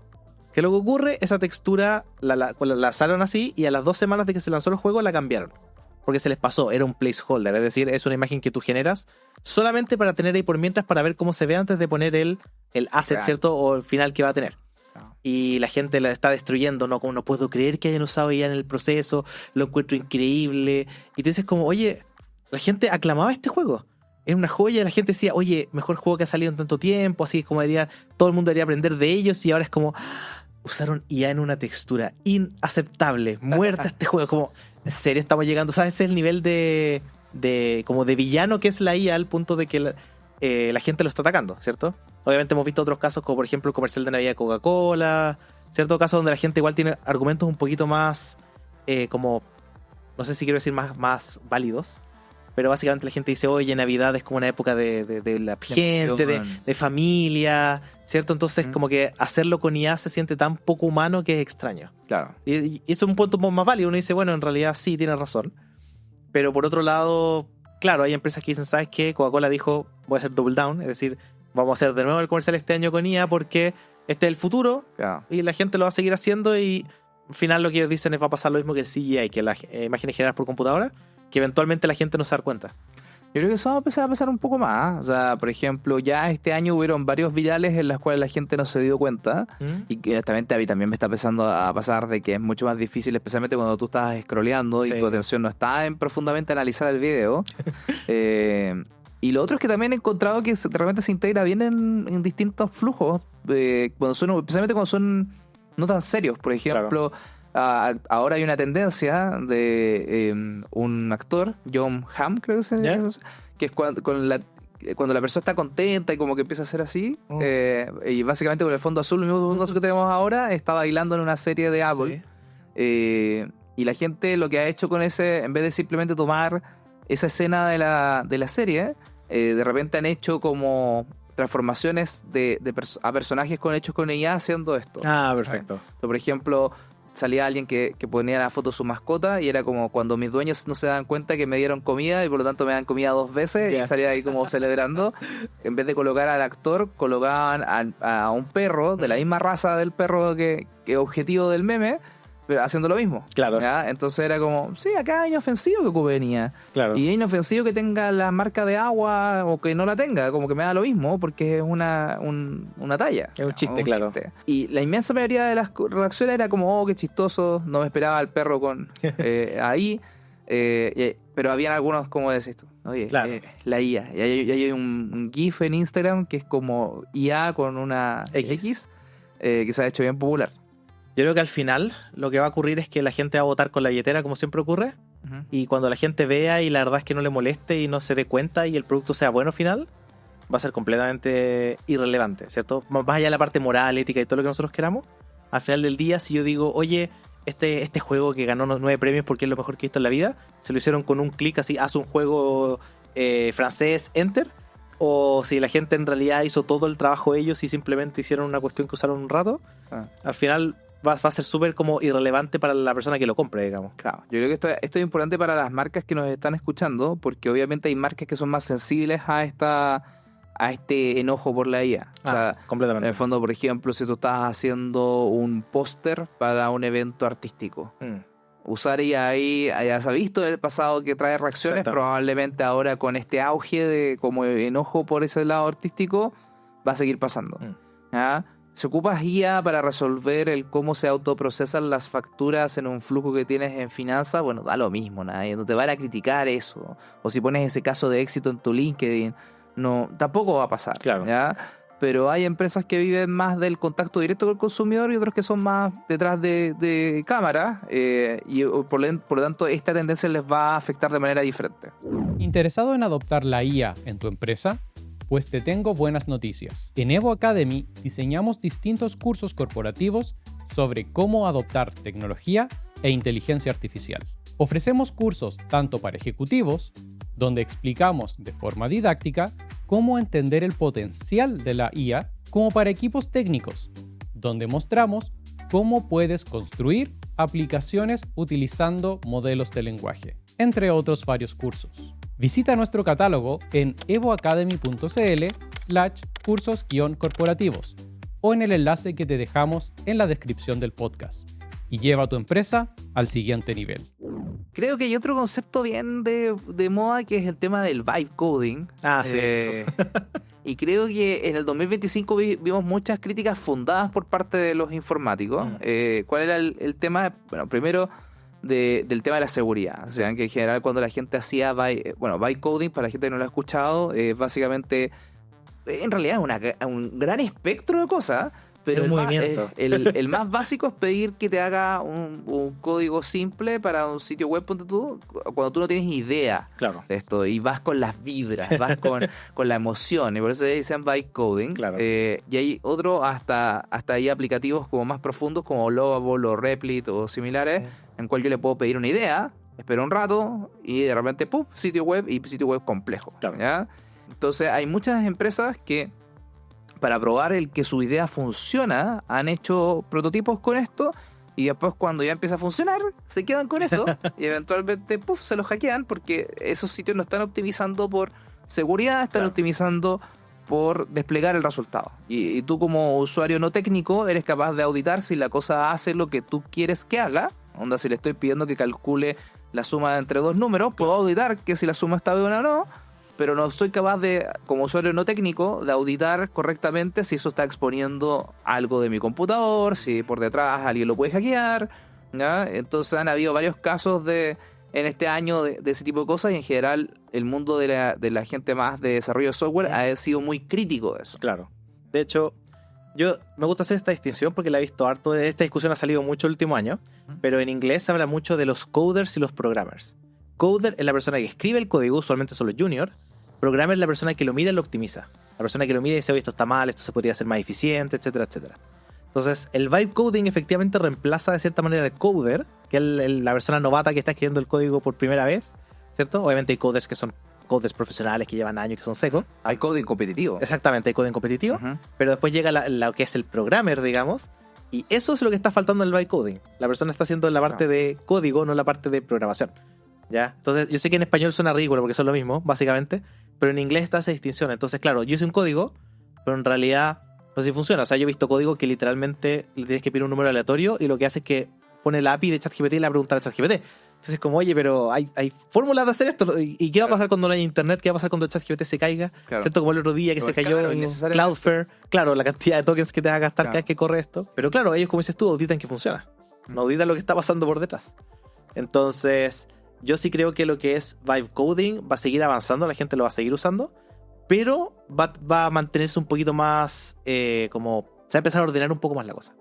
¿Qué es lo que ocurre? Esa textura la lanzaron así, y a las 2 semanas de que se lanzó el juego la cambiaron. Porque se les pasó, era un placeholder, es decir, es una imagen que tú generas solamente para tener ahí por mientras, para ver cómo se ve antes de poner el asset, Real. ¿cierto? O el final que va a tener. Claro. Y la gente la está destruyendo, ¿no? Como no puedo creer que hayan usado ya en el proceso, lo encuentro increíble. Y tú dices como, oye, la gente aclamaba este juego. Era una joya, la gente decía, oye, mejor juego que ha salido en tanto tiempo, así como diría, todo el mundo debería aprender de ellos, y ahora es como, usaron IA en una textura inaceptable, muerta este juego, como, en serio estamos llegando, ¿sabes? Ese es el nivel de como de villano que es la IA, al punto de que la gente lo está atacando, ¿cierto? Obviamente hemos visto otros casos, como por ejemplo el comercial de Navidad de Coca-Cola, ¿cierto? Casos donde la gente igual tiene argumentos un poquito más, como, no sé si quiero decir más válidos, pero básicamente la gente dice, oye, Navidad es como una época de la gente, de familia, ¿cierto? Entonces como que hacerlo con IA se siente tan poco humano que es extraño. Claro. Y eso es un punto más válido. Uno dice, bueno, en realidad sí, tiene razón. Pero por otro lado, claro, hay empresas que dicen, ¿sabes qué? Coca-Cola dijo, voy a hacer double down, es decir, vamos a hacer de nuevo el comercial este año con IA porque este es el futuro, Claro. y la gente lo va a seguir haciendo, y al final lo que ellos dicen es va a pasar lo mismo que el CGI, que las imágenes generadas por computadora, que eventualmente la gente no se da cuenta. Yo creo que eso va a empezar a pasar un poco más. O sea, por ejemplo, ya este año hubieron varios virales en los cuales la gente no se dio cuenta. Y que honestamente a mí también me está empezando a pasar de que es mucho más difícil, especialmente cuando tú estás scrolleando y Sí. tu atención no está en profundamente analizar el video. Y lo otro es que también he encontrado que de repente se integra bien en distintos flujos, especialmente cuando son no tan serios. Por ejemplo, ahora hay una tendencia de un actor, John Hamm, creo que se ¿Ya? llama, que es cuando la persona está contenta y como que empieza a ser así, y básicamente con el fondo azul, el mismo fondo azul que tenemos ahora, está bailando en una serie de Apple. Sí. Y la gente lo que ha hecho con ese, en vez de simplemente tomar esa escena de la serie, de repente han hecho como transformaciones a personajes hechos con IA haciendo esto. Ah, perfecto. Entonces, por ejemplo, salía alguien que ponía la foto de su mascota y era como cuando mis dueños no se dan cuenta que me dieron comida y por lo tanto me dan comida 2 veces, Yeah. y salía ahí como celebrando. En vez de colocar al actor, colocaban a un perro de la misma raza del perro que objetivo del meme, pero haciendo lo mismo. Claro. ¿Ya? Entonces era como, sí, acá es inofensivo que ocupe IA. Claro. Y es inofensivo que tenga la marca de agua o que no la tenga, como que me da lo mismo porque es una talla. Es un chiste, claro. chiste. Y la inmensa mayoría de las reacciones era como, oh, qué chistoso, no me esperaba el perro con ahí. Pero habían algunos, como decís tú, oye, Claro. la IA. Y hay un GIF en Instagram que es como IA con una X, que se ha hecho bien popular. Yo creo que al final lo que va a ocurrir es que la gente va a votar con la billetera, como siempre ocurre, Ujú. y cuando la gente vea y la verdad es que no le moleste y no se dé cuenta y el producto sea bueno al final, va a ser completamente irrelevante, ¿cierto? Más allá de la parte moral, ética y todo lo que nosotros queramos, al final del día, si yo digo, oye, este juego que ganó 9 premios porque es lo mejor que he visto en la vida, se lo hicieron con un clic así, haz un juego francés, enter, o si la gente en realidad hizo todo el trabajo ellos y simplemente hicieron una cuestión que usaron un rato, al final va a ser súper como irrelevante para la persona que lo compre, digamos. Claro, yo creo que esto es importante para las marcas que nos están escuchando, porque obviamente hay marcas que son más sensibles a este enojo por la IA. O sea, en completamente. el fondo, por ejemplo, si tú estás haciendo un póster para un evento artístico, usar IA ahí, ya se ha visto en el pasado que trae reacciones, Exacto. probablemente ahora con este auge de como enojo por ese lado artístico, va a seguir pasando. ¿Ya? Si ocupas IA para resolver el cómo se autoprocesan las facturas en un flujo que tienes en finanzas, bueno, da lo mismo, nadie, no te van a criticar eso. O si pones ese caso de éxito en tu LinkedIn, no, tampoco va a pasar. Claro. ¿Ya? Pero hay empresas que viven más del contacto directo con el consumidor y otros que son más detrás de cámara, y por lo tanto esta tendencia les va a afectar de manera diferente. ¿Interesado en adoptar la IA en tu empresa? Pues te tengo buenas noticias. En Evo Academy diseñamos distintos cursos corporativos sobre cómo adoptar tecnología e inteligencia artificial. Ofrecemos cursos tanto para ejecutivos, donde explicamos de forma didáctica cómo entender el potencial de la IA como para equipos técnicos, donde mostramos cómo puedes construir aplicaciones utilizando modelos de lenguaje, entre otros varios cursos. Visita nuestro catálogo en evoacademy.cl/cursos-corporativos o en el enlace que te dejamos en la descripción del podcast y lleva a tu empresa al siguiente nivel. Creo que hay otro concepto bien de moda que es el tema del vibe coding. Sí. Y creo que en el 2025 vimos muchas críticas fundadas por parte de los informáticos. ¿Cuál era el tema? Bueno, primero del tema de la seguridad. O sea, que en general cuando la gente hacía vibe coding, para la gente que no lo ha escuchado, básicamente, en realidad es un gran espectro de cosas. Pero el más básico es pedir que te haga un código simple para un sitio web, ponte tú, cuando tú no tienes idea de esto y vas con las vibras, vas con la emoción, y por eso se dicen byte coding. Y hay otro hasta hay aplicativos como más profundos como Lovable o Replit o similares, en cual yo le puedo pedir una idea, espero un rato y de repente ¡pum! Sitio web complejo. ¿Ya? Entonces hay muchas empresas que, para probar el que su idea funciona, han hecho prototipos con esto y después cuando ya empieza a funcionar, se quedan con eso y eventualmente se los hackean porque esos sitios no están optimizando por seguridad, están optimizando por desplegar el resultado. Y tú como usuario no técnico eres capaz de auditar si la cosa hace lo que tú quieres que haga. Onda, si le estoy pidiendo que calcule la suma entre dos números, puedo auditar que si la suma está bien o no, pero no soy capaz de, como usuario no técnico, de auditar correctamente si eso está exponiendo algo de mi computador, si por detrás alguien lo puede hackear, ¿ya? Entonces han habido varios casos en este año de ese tipo de cosas, y en general el mundo de la gente más de desarrollo de software ha sido muy crítico de eso. Claro. De hecho, yo me gusta hacer esta distinción porque la he visto harto. Esta discusión ha salido mucho el último año, pero en inglés se habla mucho de los coders y los programmers. Coder es la persona que escribe el código, usualmente son los juniors. Programmer es la persona que lo mira y lo optimiza. La persona que lo mira y dice, oye, esto está mal, esto se podría hacer más eficiente, etcétera, etcétera. Entonces, el vibe coding efectivamente reemplaza de cierta manera al coder, que es la persona novata que está escribiendo el código por primera vez, ¿cierto? Obviamente hay coders que son coders profesionales que llevan años, que son secos. Hay coding competitivo. Exactamente, hay coding competitivo. Pero después llega lo que es el programmer, digamos, y eso es lo que está faltando en el vibe coding. La persona está haciendo la parte de código, no la parte de programación. ¿Ya? Entonces, yo sé que en español suena ridículo porque son lo mismo, básicamente, pero en inglés está esa distinción. Entonces, claro, yo hice un código, pero en realidad no sé si funciona. O sea, yo he visto código que literalmente le tienes que pedir un número aleatorio y lo que hace es que pone la API de ChatGPT y le va a preguntar a ChatGPT. Entonces, como, oye, pero hay fórmulas de hacer esto. ¿Y qué va a pasar cuando no haya internet? ¿Qué va a pasar cuando ChatGPT se caiga? ¿Cierto? Como el otro día que se cayó Cloudflare. Claro, la cantidad de tokens que te va a gastar cada vez que corre esto. Pero claro, ellos, como dices tú, auditan que funciona. No auditan lo que está pasando por detrás. Entonces, yo sí creo que lo que es vibe coding va a seguir avanzando, la gente lo va a seguir usando, pero va a mantenerse un poquito más, como se va a empezar a ordenar un poco más la cosa.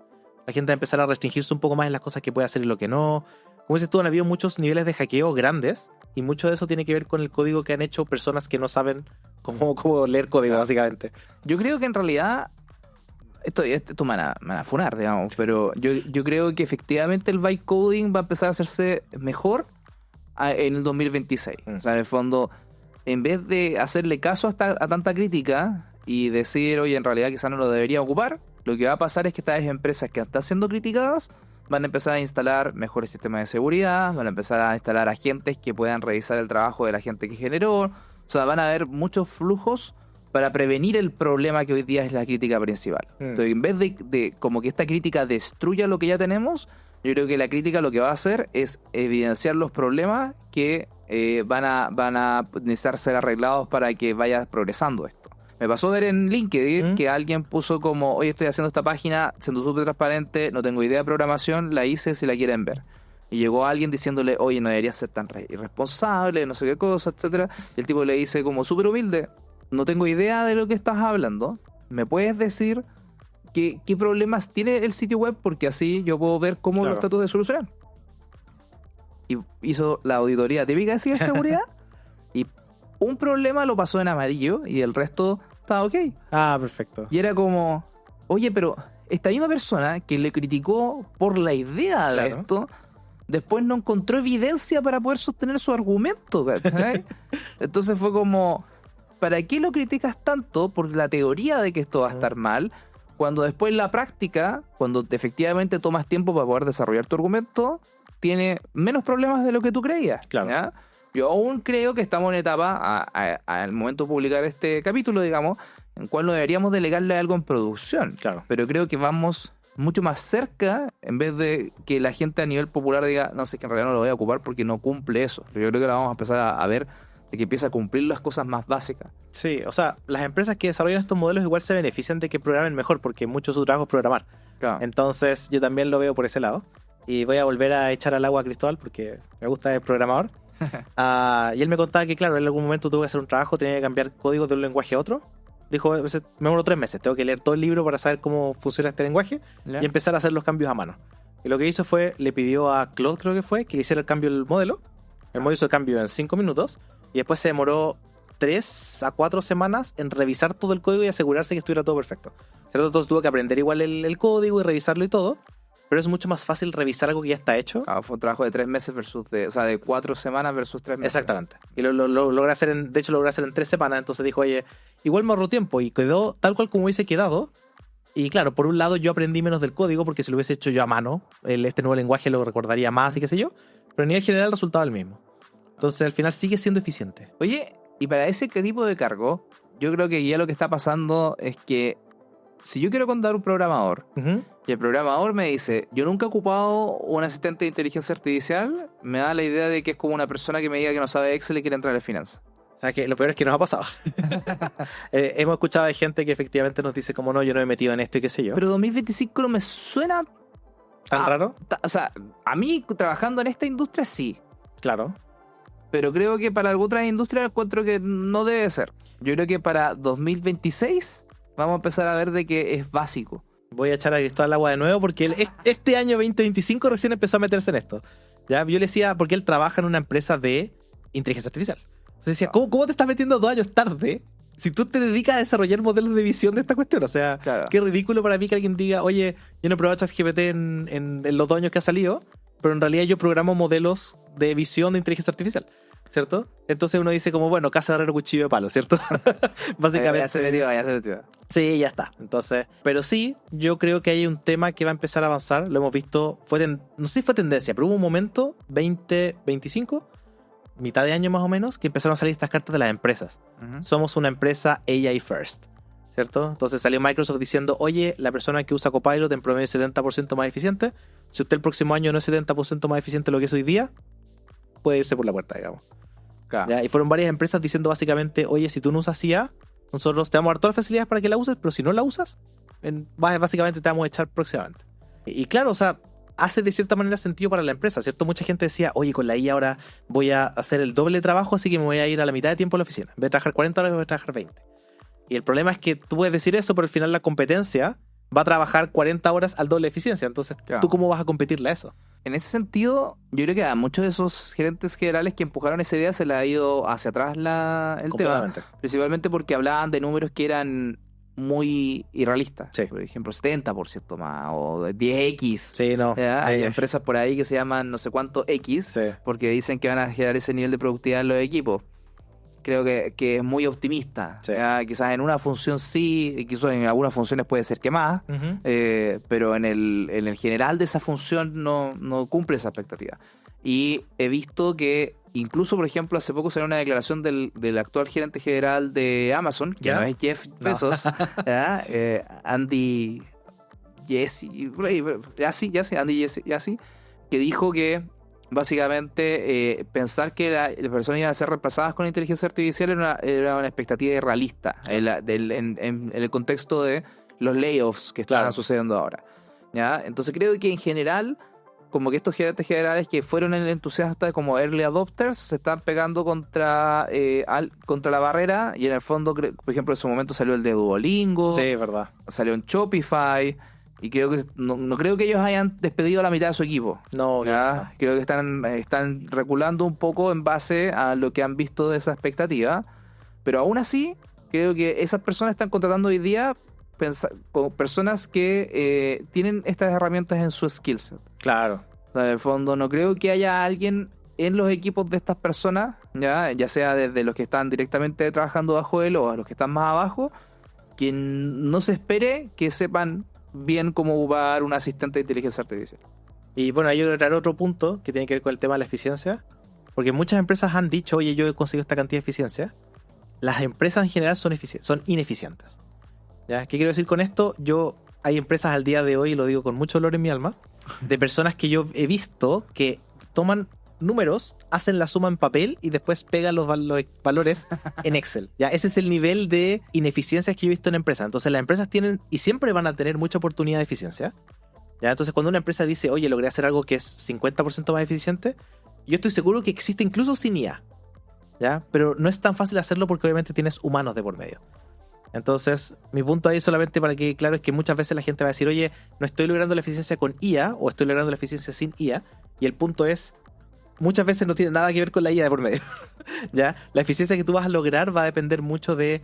La gente va a empezar a restringirse un poco más en las cosas que puede hacer y lo que no. Como dices tú, han habido muchos niveles de hackeo grandes y mucho de eso tiene que ver con el código que han hecho personas que no saben cómo leer código, básicamente. Yo creo que en realidad esto me van a funar, digamos, pero yo creo que efectivamente el vibe coding va a empezar a hacerse mejor en el 2026. O sea, en el fondo, en vez de hacerle caso a tanta crítica y decir, oye, en realidad quizás no lo debería ocupar, lo que va a pasar es que estas empresas que están siendo criticadas van a empezar a instalar mejores sistemas de seguridad, van a empezar a instalar agentes que puedan revisar el trabajo de la gente que generó. O sea, van a haber muchos flujos para prevenir el problema que hoy día es la crítica principal. Entonces, en vez de como que esta crítica destruya lo que ya tenemos, yo creo que la crítica lo que va a hacer es evidenciar los problemas que van a necesitar ser arreglados para que vaya progresando esto. Me pasó ver en LinkedIn que alguien puso como, oye, estoy haciendo esta página, siendo súper transparente, no tengo idea de programación, la hice si la quieren ver. Y llegó alguien diciéndole, oye, no deberías ser tan irresponsable, no sé qué cosa, etcétera. Y el tipo le dice como súper humilde, no tengo idea de lo que estás hablando, ¿me puedes decir qué problemas tiene el sitio web? Porque así yo puedo ver cómo lo trato de solucionar. Y hizo la auditoría típica de ciberseguridad y un problema lo pasó en amarillo y el resto estaba ok. Ah, perfecto. Y era como, oye, pero esta misma persona que le criticó por la idea de esto, después no encontró evidencia para poder sostener su argumento, ¿cachai? Entonces fue como, ¿para qué lo criticas tanto por la teoría de que esto va a estar mal? Cuando después la práctica, cuando efectivamente tomas tiempo para poder desarrollar tu argumento, tiene menos problemas de lo que tú creías. Claro. ¿Ya? Yo aún creo que estamos en etapa, al momento de publicar este capítulo, digamos, en cual no deberíamos delegarle algo en producción. Claro. Pero creo que vamos mucho más cerca, en vez de que la gente a nivel popular diga, no sé, que en realidad no lo voy a ocupar porque no cumple eso. Pero yo creo que ahora vamos a empezar a ver de que empieza a cumplir las cosas más básicas. Sí, o sea, las empresas que desarrollan estos modelos igual se benefician de que programen mejor, porque mucho de su trabajo es programar. Claro. Entonces yo también lo veo por ese lado. Y voy a volver a echar al agua a Cristóbal porque me gusta el programador. Y él me contaba que, claro, él en algún momento tuvo que hacer un trabajo, tenía que cambiar código de un lenguaje a otro. Dijo, me demoró 3 meses, tengo que leer todo el libro para saber cómo funciona este lenguaje ¿Ya? y empezar a hacer los cambios a mano. Y lo que hizo fue, le pidió a Claude, creo que fue, que le hiciera el cambio del modelo. El modelo hizo el cambio en 5 minutos y después se demoró 3 a 4 semanas en revisar todo el código y asegurarse que estuviera todo perfecto. ¿Cierto? Entonces tuvo que aprender igual el código y revisarlo y todo. Pero es mucho más fácil revisar algo que ya está hecho. Fue un trabajo de 3 meses de 4 semanas versus 3 meses. Exactamente. Y lo logré hacer de hecho lo logré hacer en 3 semanas. Entonces dijo, oye, igual me ahorró tiempo. Y quedó tal cual como hubiese quedado. Y claro, por un lado yo aprendí menos del código, porque si lo hubiese hecho yo a mano, este nuevo lenguaje lo recordaría más y qué sé yo. Pero a nivel general el resultado es el mismo. Entonces al final sigue siendo eficiente. Oye, y para ese tipo de cargo, yo creo que ya lo que está pasando es que si yo quiero contratar un programador, Ujú. y el programador me dice, yo nunca he ocupado un asistente de inteligencia artificial, me da la idea de que es como una persona que me diga que no sabe Excel y quiere entrar en finanzas. O sea, que lo peor es que nos ha pasado. Hemos escuchado de gente que efectivamente nos dice como no, yo no me he metido en esto y qué sé yo. Pero 2025 no me suena... ¿Tan raro? O sea, a mí trabajando en esta industria sí, Claro. pero creo que para alguna otra industria encuentro que no debe ser. Yo creo que para 2026 vamos a empezar a ver de que es básico. Voy a echar a Cristóbal al agua de nuevo porque él, este año 2025 recién empezó a meterse en esto. ¿Ya? Yo le decía, porque él trabaja en una empresa de inteligencia artificial. Entonces decía, ¿cómo te estás metiendo 2 años tarde si tú te dedicas a desarrollar modelos de visión de esta cuestión? O sea, Claro. qué ridículo para mí que alguien diga, oye, yo no he probado ChatGPT en los 2 años que ha salido, pero en realidad yo programo modelos de visión de inteligencia artificial, ¿cierto? Entonces uno dice como, bueno, casa de herrero, cuchillo de palo, ¿cierto? Básicamente. Ya se metió. Sí, ya está. Entonces, pero sí, yo creo que hay un tema que va a empezar a avanzar. Lo hemos visto, no sé si fue tendencia, pero hubo un momento, 2025, mitad de año más o menos, que empezaron a salir estas cartas de las empresas. Ujú. Somos una empresa AI first, ¿cierto? Entonces salió Microsoft diciendo, oye, la persona que usa Copilot en promedio es 70% más eficiente. Si usted el próximo año no es 70% más eficiente de lo que es hoy día, puede irse por la puerta, digamos. Claro. ¿Ya? Y fueron varias empresas diciendo básicamente, oye, si tú no usas IA, nosotros te vamos a dar todas las facilidades para que la uses, pero si no la usas, básicamente te vamos a echar próximamente. Y claro, o sea, hace de cierta manera sentido para la empresa, ¿cierto? Mucha gente decía, oye, con la IA ahora voy a hacer el doble de trabajo, así que me voy a ir a la mitad de tiempo a la oficina. En vez de trabajar 40 horas, voy a trabajar 20. Y el problema es que tú puedes decir eso, pero al final la competencia va a trabajar 40 horas al doble de eficiencia. Entonces, Claro. ¿tú cómo vas a competirle a eso? En ese sentido, yo creo que a muchos de esos gerentes generales que empujaron esa idea se le ha ido hacia atrás el tema. Completamente. Principalmente porque hablaban de números que eran muy irrealistas. Sí. Por ejemplo, 70% más o 10X. Sí, no. ¿Ya? Hay Ahí- empresas por ahí que se llaman no sé cuánto X Sí. porque dicen que van a generar ese nivel de productividad en los equipos. Creo que es muy optimista. Sí. ¿Ya? Quizás en una función sí, y quizás en algunas funciones puede ser que más, Ujú. pero en el general de esa función no cumple esa expectativa. Y he visto que incluso, por ejemplo, hace poco salió una declaración del actual gerente general de Amazon, que ¿Ya? no es Jeff Bezos, ¿ya? Andy Jassy, que dijo que básicamente pensar que las personas iban a ser reemplazadas con inteligencia artificial era una expectativa irrealista en el contexto de los layoffs que están Claro. sucediendo ahora. ¿Ya? Entonces creo que en general, como que estos gerentes generales que fueron entusiastas como early adopters se están pegando contra la barrera, y en el fondo, por ejemplo, en su momento salió el de Duolingo, Sí, es verdad. salió en Shopify, y creo que no creo que ellos hayan despedido a la mitad de su equipo. No, ¿Ya? Creo que están reculando un poco en base a lo que han visto de esa expectativa, pero aún así creo que esas personas están contratando hoy día personas que tienen estas herramientas en su skill set. claro. O sea, en el fondo no creo que haya alguien en los equipos de estas personas ya sea desde los que están directamente trabajando bajo él o a los que están más abajo, que no se espere que sepan bien cómo ocupar un asistente de inteligencia artificial. Y bueno, hay otro punto que tiene que ver con el tema de la eficiencia, porque muchas empresas han dicho, oye, yo he conseguido esta cantidad de eficiencia. Las empresas en general son ineficientes. ¿Ya? ¿Qué quiero decir con esto? Hay empresas al día de hoy, y lo digo con mucho dolor en mi alma, de personas que yo he visto que toman números, hacen la suma en papel y después pegan los valores en Excel. ¿Ya? Ese es el nivel de ineficiencias que yo he visto en empresas. Entonces las empresas tienen y siempre van a tener mucha oportunidad de eficiencia. ¿Ya? Entonces cuando una empresa dice, oye, logré hacer algo que es 50% más eficiente, yo estoy seguro que existe incluso sin IA. ¿Ya? Pero no es tan fácil hacerlo porque obviamente tienes humanos de por medio. Entonces, mi punto ahí solamente para que claro es que muchas veces la gente va a decir, oye, no estoy logrando la eficiencia con IA o estoy logrando la eficiencia sin IA. Y el punto es, muchas veces no tiene nada que ver con la IA de por medio. ¿Ya? La eficiencia que tú vas a lograr va a depender mucho de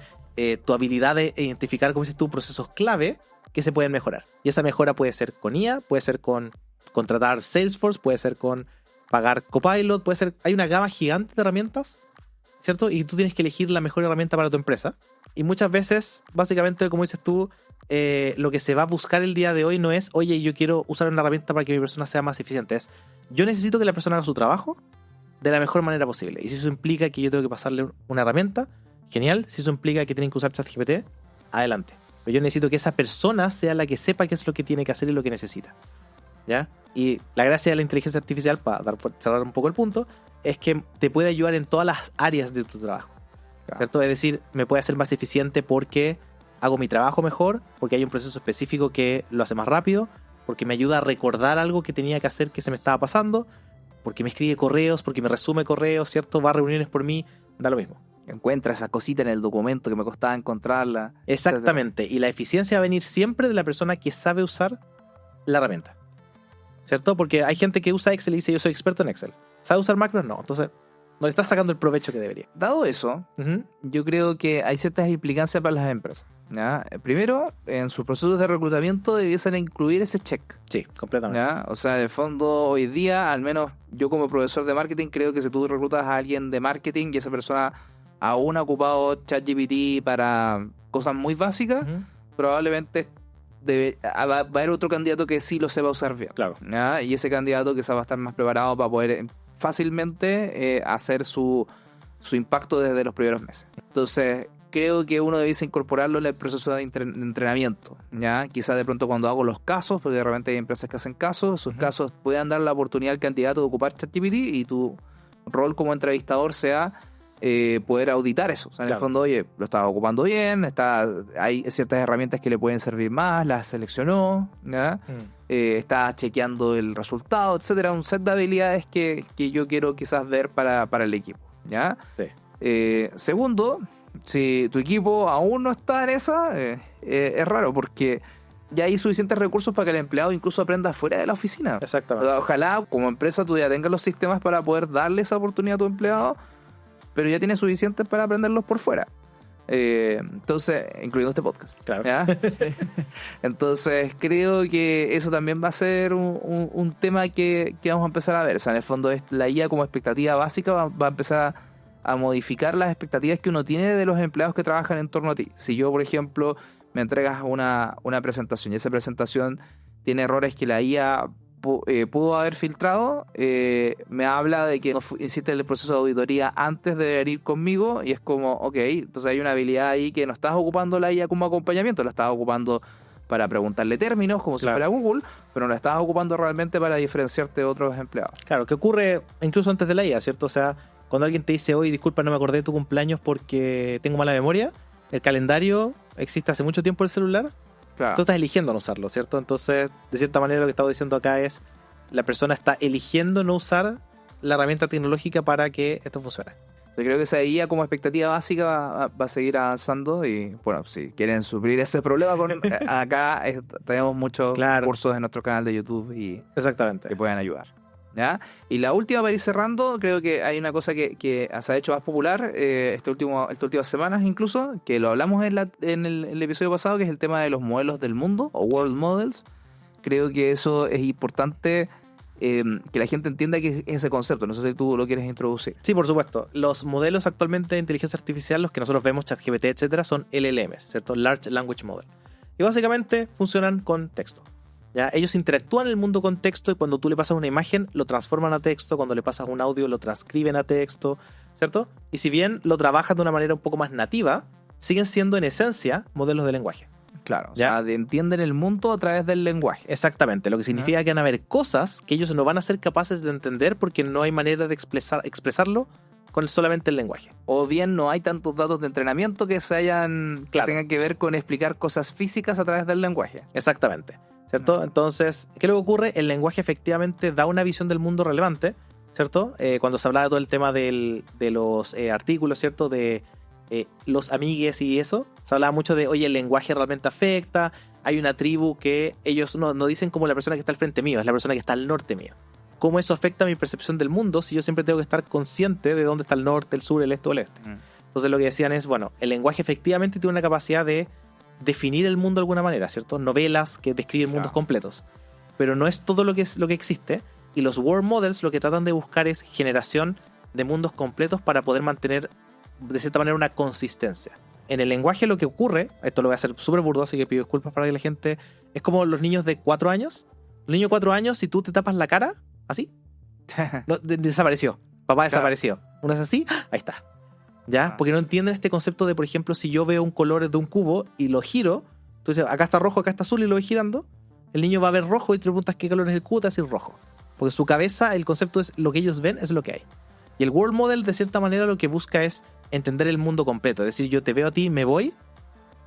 tu habilidad de identificar, como dices tú, procesos clave que se pueden mejorar. Y esa mejora puede ser con IA, puede ser con contratar Salesforce, puede ser con pagar Copilot, puede ser... Hay una gama gigante de herramientas, ¿cierto? Y tú tienes que elegir la mejor herramienta para tu empresa. Y muchas veces, básicamente, como dices tú, lo que se va a buscar el día de hoy no es, oye, yo quiero usar una herramienta para que mi persona sea más eficiente. Es, yo necesito que la persona haga su trabajo de la mejor manera posible. Y si eso implica que yo tengo que pasarle una herramienta, genial. Si eso implica que tienen que usar ChatGPT, adelante. Pero yo necesito que esa persona sea la que sepa qué es lo que tiene que hacer y lo que necesita. ¿Ya? Y la gracia de la inteligencia artificial, para cerrar un poco el punto, es que te puede ayudar en todas las áreas de tu trabajo. ¿Cierto? Es decir, me puede hacer más eficiente porque hago mi trabajo mejor, porque hay un proceso específico que lo hace más rápido, porque me ayuda a recordar algo que tenía que hacer que se me estaba pasando, porque me escribe correos, porque me resume correos, ¿cierto? Va a reuniones por mí, da lo mismo. Encuentra esa cosita en el documento que me costaba encontrarla. Exactamente. Y la eficiencia va a venir siempre de la persona que sabe usar la herramienta. ¿Cierto? Porque hay gente que usa Excel y dice, yo soy experto en Excel. ¿Sabe usar macros? No. Entonces, no le estás sacando el provecho que debería. Dado eso, yo creo que hay ciertas implicancias para las empresas. ¿Ya? Primero, en sus procesos de reclutamiento debiesen incluir ese check. Sí, completamente. ¿Ya? O sea, en el fondo, hoy día, al menos yo como profesor de marketing, creo que si tú reclutas a alguien de marketing y esa persona aún ha ocupado ChatGPT para cosas muy básicas, probablemente va a haber otro candidato que sí lo sepa usar bien. Claro. ¿Ya? Y ese candidato quizás va a estar más preparado para poder fácilmente hacer su impacto desde los primeros meses. Entonces, creo que uno debiese incorporarlo en el proceso de entrenamiento. ¿Ya? Quizás de pronto cuando hago los casos, porque de repente hay empresas que hacen casos, sus casos puedan dar la oportunidad al candidato de ocupar ChatGPT y tu rol como entrevistador sea poder auditar eso. O sea, en el fondo, oye, lo estaba ocupando bien, hay ciertas herramientas que le pueden servir más, las seleccionó, ¿ya? Está chequeando el resultado, etcétera. Un set de habilidades que yo quiero quizás ver para el equipo, ¿ya? Sí. Segundo, si tu equipo aún no está en esa, es raro porque ya hay suficientes recursos para que el empleado incluso aprenda fuera de la oficina. Exactamente. Ojalá como empresa tú ya tengas los sistemas para poder darle esa oportunidad a tu empleado, pero ya tienes suficientes para aprenderlos por fuera. Entonces, incluyendo este podcast. Claro. ¿Ya? Entonces, creo que eso también va a ser un tema que vamos a empezar a ver. O sea, en el fondo, la IA como expectativa básica va a empezar a modificar las expectativas que uno tiene de los empleados que trabajan en torno a ti. Si yo, por ejemplo, me entregas una presentación y esa presentación tiene errores que la IA pudo haber filtrado, me habla de que no hiciste el proceso de auditoría antes de venir conmigo y es como, ok, entonces hay una habilidad ahí que no estás ocupando la IA como acompañamiento, la estás ocupando para preguntarle términos como si fuera Google, pero no la estás ocupando realmente para diferenciarte de otros empleados. Claro, que ocurre incluso antes de la IA, ¿cierto? O sea, cuando alguien te dice, oye, disculpa, no me acordé de tu cumpleaños porque tengo mala memoria, el calendario existe hace mucho tiempo en el celular. Claro. Tú estás eligiendo no usarlo, ¿cierto? Entonces, de cierta manera lo que estamos diciendo acá es la persona está eligiendo no usar la herramienta tecnológica para que esto funcione. Yo creo que esa IA como expectativa básica va a seguir avanzando y bueno, si quieren suplir ese problema acá tenemos muchos cursos en nuestro canal de YouTube y exactamente que pueden ayudar. ¿Ya? Y la última para ir cerrando, creo que hay una cosa que se ha hecho más popular estas últimas semanas incluso, que lo hablamos en el episodio pasado, que es el tema de los modelos del mundo o World Models. Creo que eso es importante que la gente entienda que es ese concepto. No sé si tú lo quieres introducir. Sí, por supuesto. Los modelos actualmente de inteligencia artificial, los que nosotros vemos, ChatGPT, etcétera, son LLMs, ¿cierto? Large Language Model. Y básicamente funcionan con texto. ¿Ya? Ellos interactúan en el mundo con texto y cuando tú le pasas una imagen, lo transforman a texto. Cuando le pasas un audio, lo transcriben a texto, ¿cierto? Y si bien lo trabajan de una manera un poco más nativa, siguen siendo en esencia modelos de lenguaje. Claro, o ¿Ya? sea, entienden el mundo a través del lenguaje. Exactamente, lo que significa que van a haber cosas que ellos no van a ser capaces de entender porque no hay manera de expresarlo con solamente el lenguaje. O bien no hay tantos datos de entrenamiento que que Claro. tengan que ver con explicar cosas físicas a través del lenguaje. Exactamente, ¿cierto? Entonces, ¿qué es lo que ocurre? El lenguaje efectivamente da una visión del mundo relevante, ¿cierto? Cuando se hablaba de todo el tema de los artículos, ¿cierto? De los amigues y eso, se hablaba mucho de, oye, el lenguaje realmente afecta, hay una tribu que ellos no dicen como la persona que está al frente mío, es la persona que está al norte mío. ¿Cómo eso afecta mi percepción del mundo si yo siempre tengo que estar consciente de dónde está el norte, el sur, el este o el este? Entonces lo que decían es, bueno, el lenguaje efectivamente tiene una capacidad de definir el mundo de alguna manera, ¿cierto? Novelas que describen mundos completos. Pero no es todo lo que existe. Y los World Models lo que tratan de buscar es generación de mundos completos para poder mantener, de cierta manera, una consistencia. En el lenguaje lo que ocurre, esto lo voy a hacer súper burdo, así que pido disculpas para que la gente... Es como los niños de 4 años. Los niños de 4 años, si tú te tapas la cara, así, no, desapareció. Papá desapareció. Uno es así, ahí está. ¿Ya? Porque no entienden este concepto de, por ejemplo, si yo veo un color de un cubo y lo giro, tú dices, acá está rojo, acá está azul y lo voy girando, el niño va a ver rojo y te preguntas qué color es el cubo, te va a decir rojo. Porque su cabeza, el concepto es lo que ellos ven, es lo que hay. Y el World Model, de cierta manera, lo que busca es entender el mundo completo. Es decir, yo te veo a ti, me voy,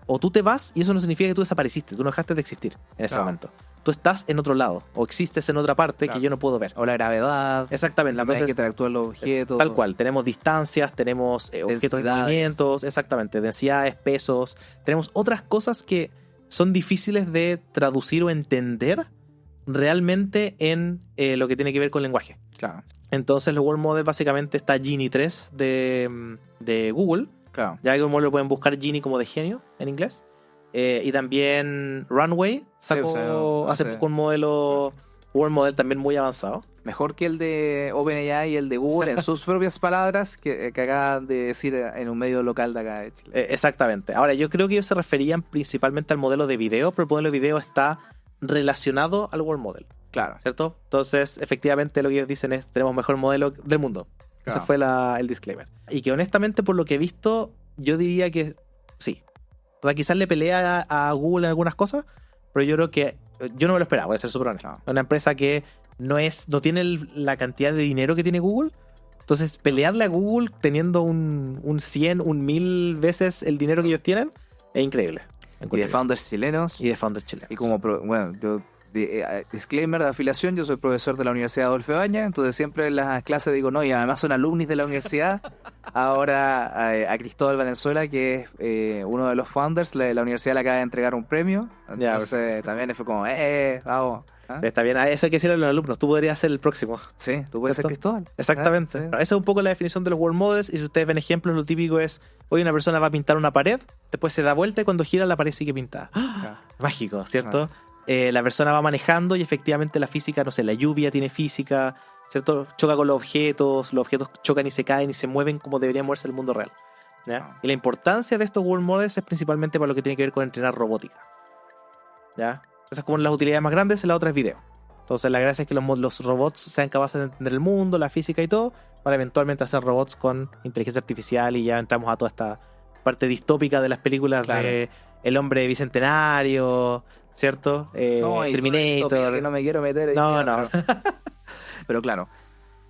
o tú te vas, y eso no significa que tú desapareciste, tú no dejaste de existir en ese momento. Tú estás en otro lado, o existes en otra parte que yo no puedo ver. O la gravedad, Exactamente. la manera en que Entonces, interactúan los objetos. tal cual, tenemos distancias, tenemos objetos de Densidades. movimientos, exactamente, densidades, pesos. Tenemos otras cosas que son difíciles de traducir o entender realmente en lo que tiene que ver con lenguaje. Claro, Entonces, los World Model básicamente está Genie 3 de Google. claro. Ya que como lo pueden buscar Genie como de genio en inglés. Y también Runway sacó Sí, o sea, hace hace- poco un modelo World Model también muy avanzado. Mejor que el de OpenAI y el de Google en sus propias palabras que acaban de decir en un medio local de acá de Chile. Exactamente. Ahora, yo creo que ellos se referían principalmente al modelo de video, pero el modelo de video está relacionado al World Model, Claro. ¿cierto? Entonces, efectivamente, lo que ellos dicen es, tenemos mejor modelo del mundo. Claro. Ese fue el disclaimer. Y que honestamente, por lo que he visto, yo diría que sí. O sea, quizás le pelea a Google en algunas cosas, pero yo creo que yo no me lo esperaba, voy a ser súper honesto. Claro. Una empresa que no tiene la cantidad de dinero que tiene Google. Entonces, pelearle a Google teniendo un 100, un 1000 veces el dinero que ellos tienen, es increíble. Y de founders chilenos. Y de founders chilenos. Y como, bueno, yo, disclaimer de afiliación, yo soy profesor de la Universidad Adolfo Ibáñez, entonces siempre en las clases digo, no, y además son alumnis de la universidad. Ahora a Cristóbal Valenzuela, que es uno de los founders, la universidad le acaba de entregar un premio, Ya, entonces también fue como, vamos. ¿Ah? Está bien, eso hay que decirle a los alumnos, tú podrías ser el próximo. Sí, tú puedes ser ¿Cierto? Cristóbal. Exactamente. Sí. Esa es un poco la definición de los World Models. Y si ustedes ven ejemplos, lo típico es: hoy una persona va a pintar una pared, después se da vuelta y cuando gira la pared sigue pintada. Claro. Mágico, ¿cierto? La persona va manejando y efectivamente la física, no sé, la lluvia tiene física, ¿cierto? Choca con los objetos chocan y se caen y se mueven como debería moverse el mundo real. ¿Ya? Y la importancia de estos World Models es principalmente para lo que tiene que ver con entrenar robótica. ¿Ya? Esas es como las utilidades más grandes, la otra es video. Entonces la gracia es que los robots sean capaces de entender el mundo, la física y todo, para eventualmente hacer robots con inteligencia artificial y ya entramos a toda esta parte distópica de las películas Claro. de El hombre bicentenario, ¿cierto? No, y Terminator. todo esto, que no me quiero meter. No, no. Pero claro,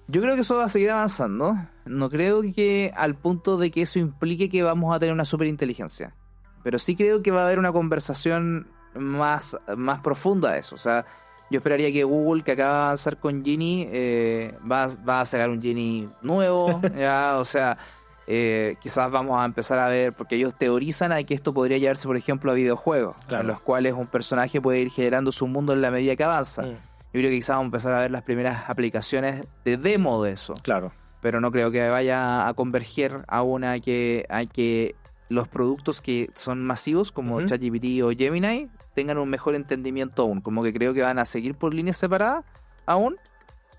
yo creo que eso va a seguir avanzando. No creo que al punto de que eso implique que vamos a tener una superinteligencia. Pero sí creo que va a haber una conversación más profunda de eso. O sea, yo esperaría que Google, que acaba de avanzar con Genie, va a sacar un Genie nuevo. Ya, o sea, quizás vamos a empezar a ver, porque ellos teorizan a que esto podría llevarse, por ejemplo, a videojuegos, Claro. en los cuales un personaje puede ir generando su mundo en la medida que avanza. Yo creo que quizás vamos a empezar a ver las primeras aplicaciones de demo de eso. Claro. Pero no creo que vaya a converger aún a que los productos que son masivos, como Ujú. ChatGPT o Gemini, tengan un mejor entendimiento aún. Como que creo que van a seguir por líneas separadas aún,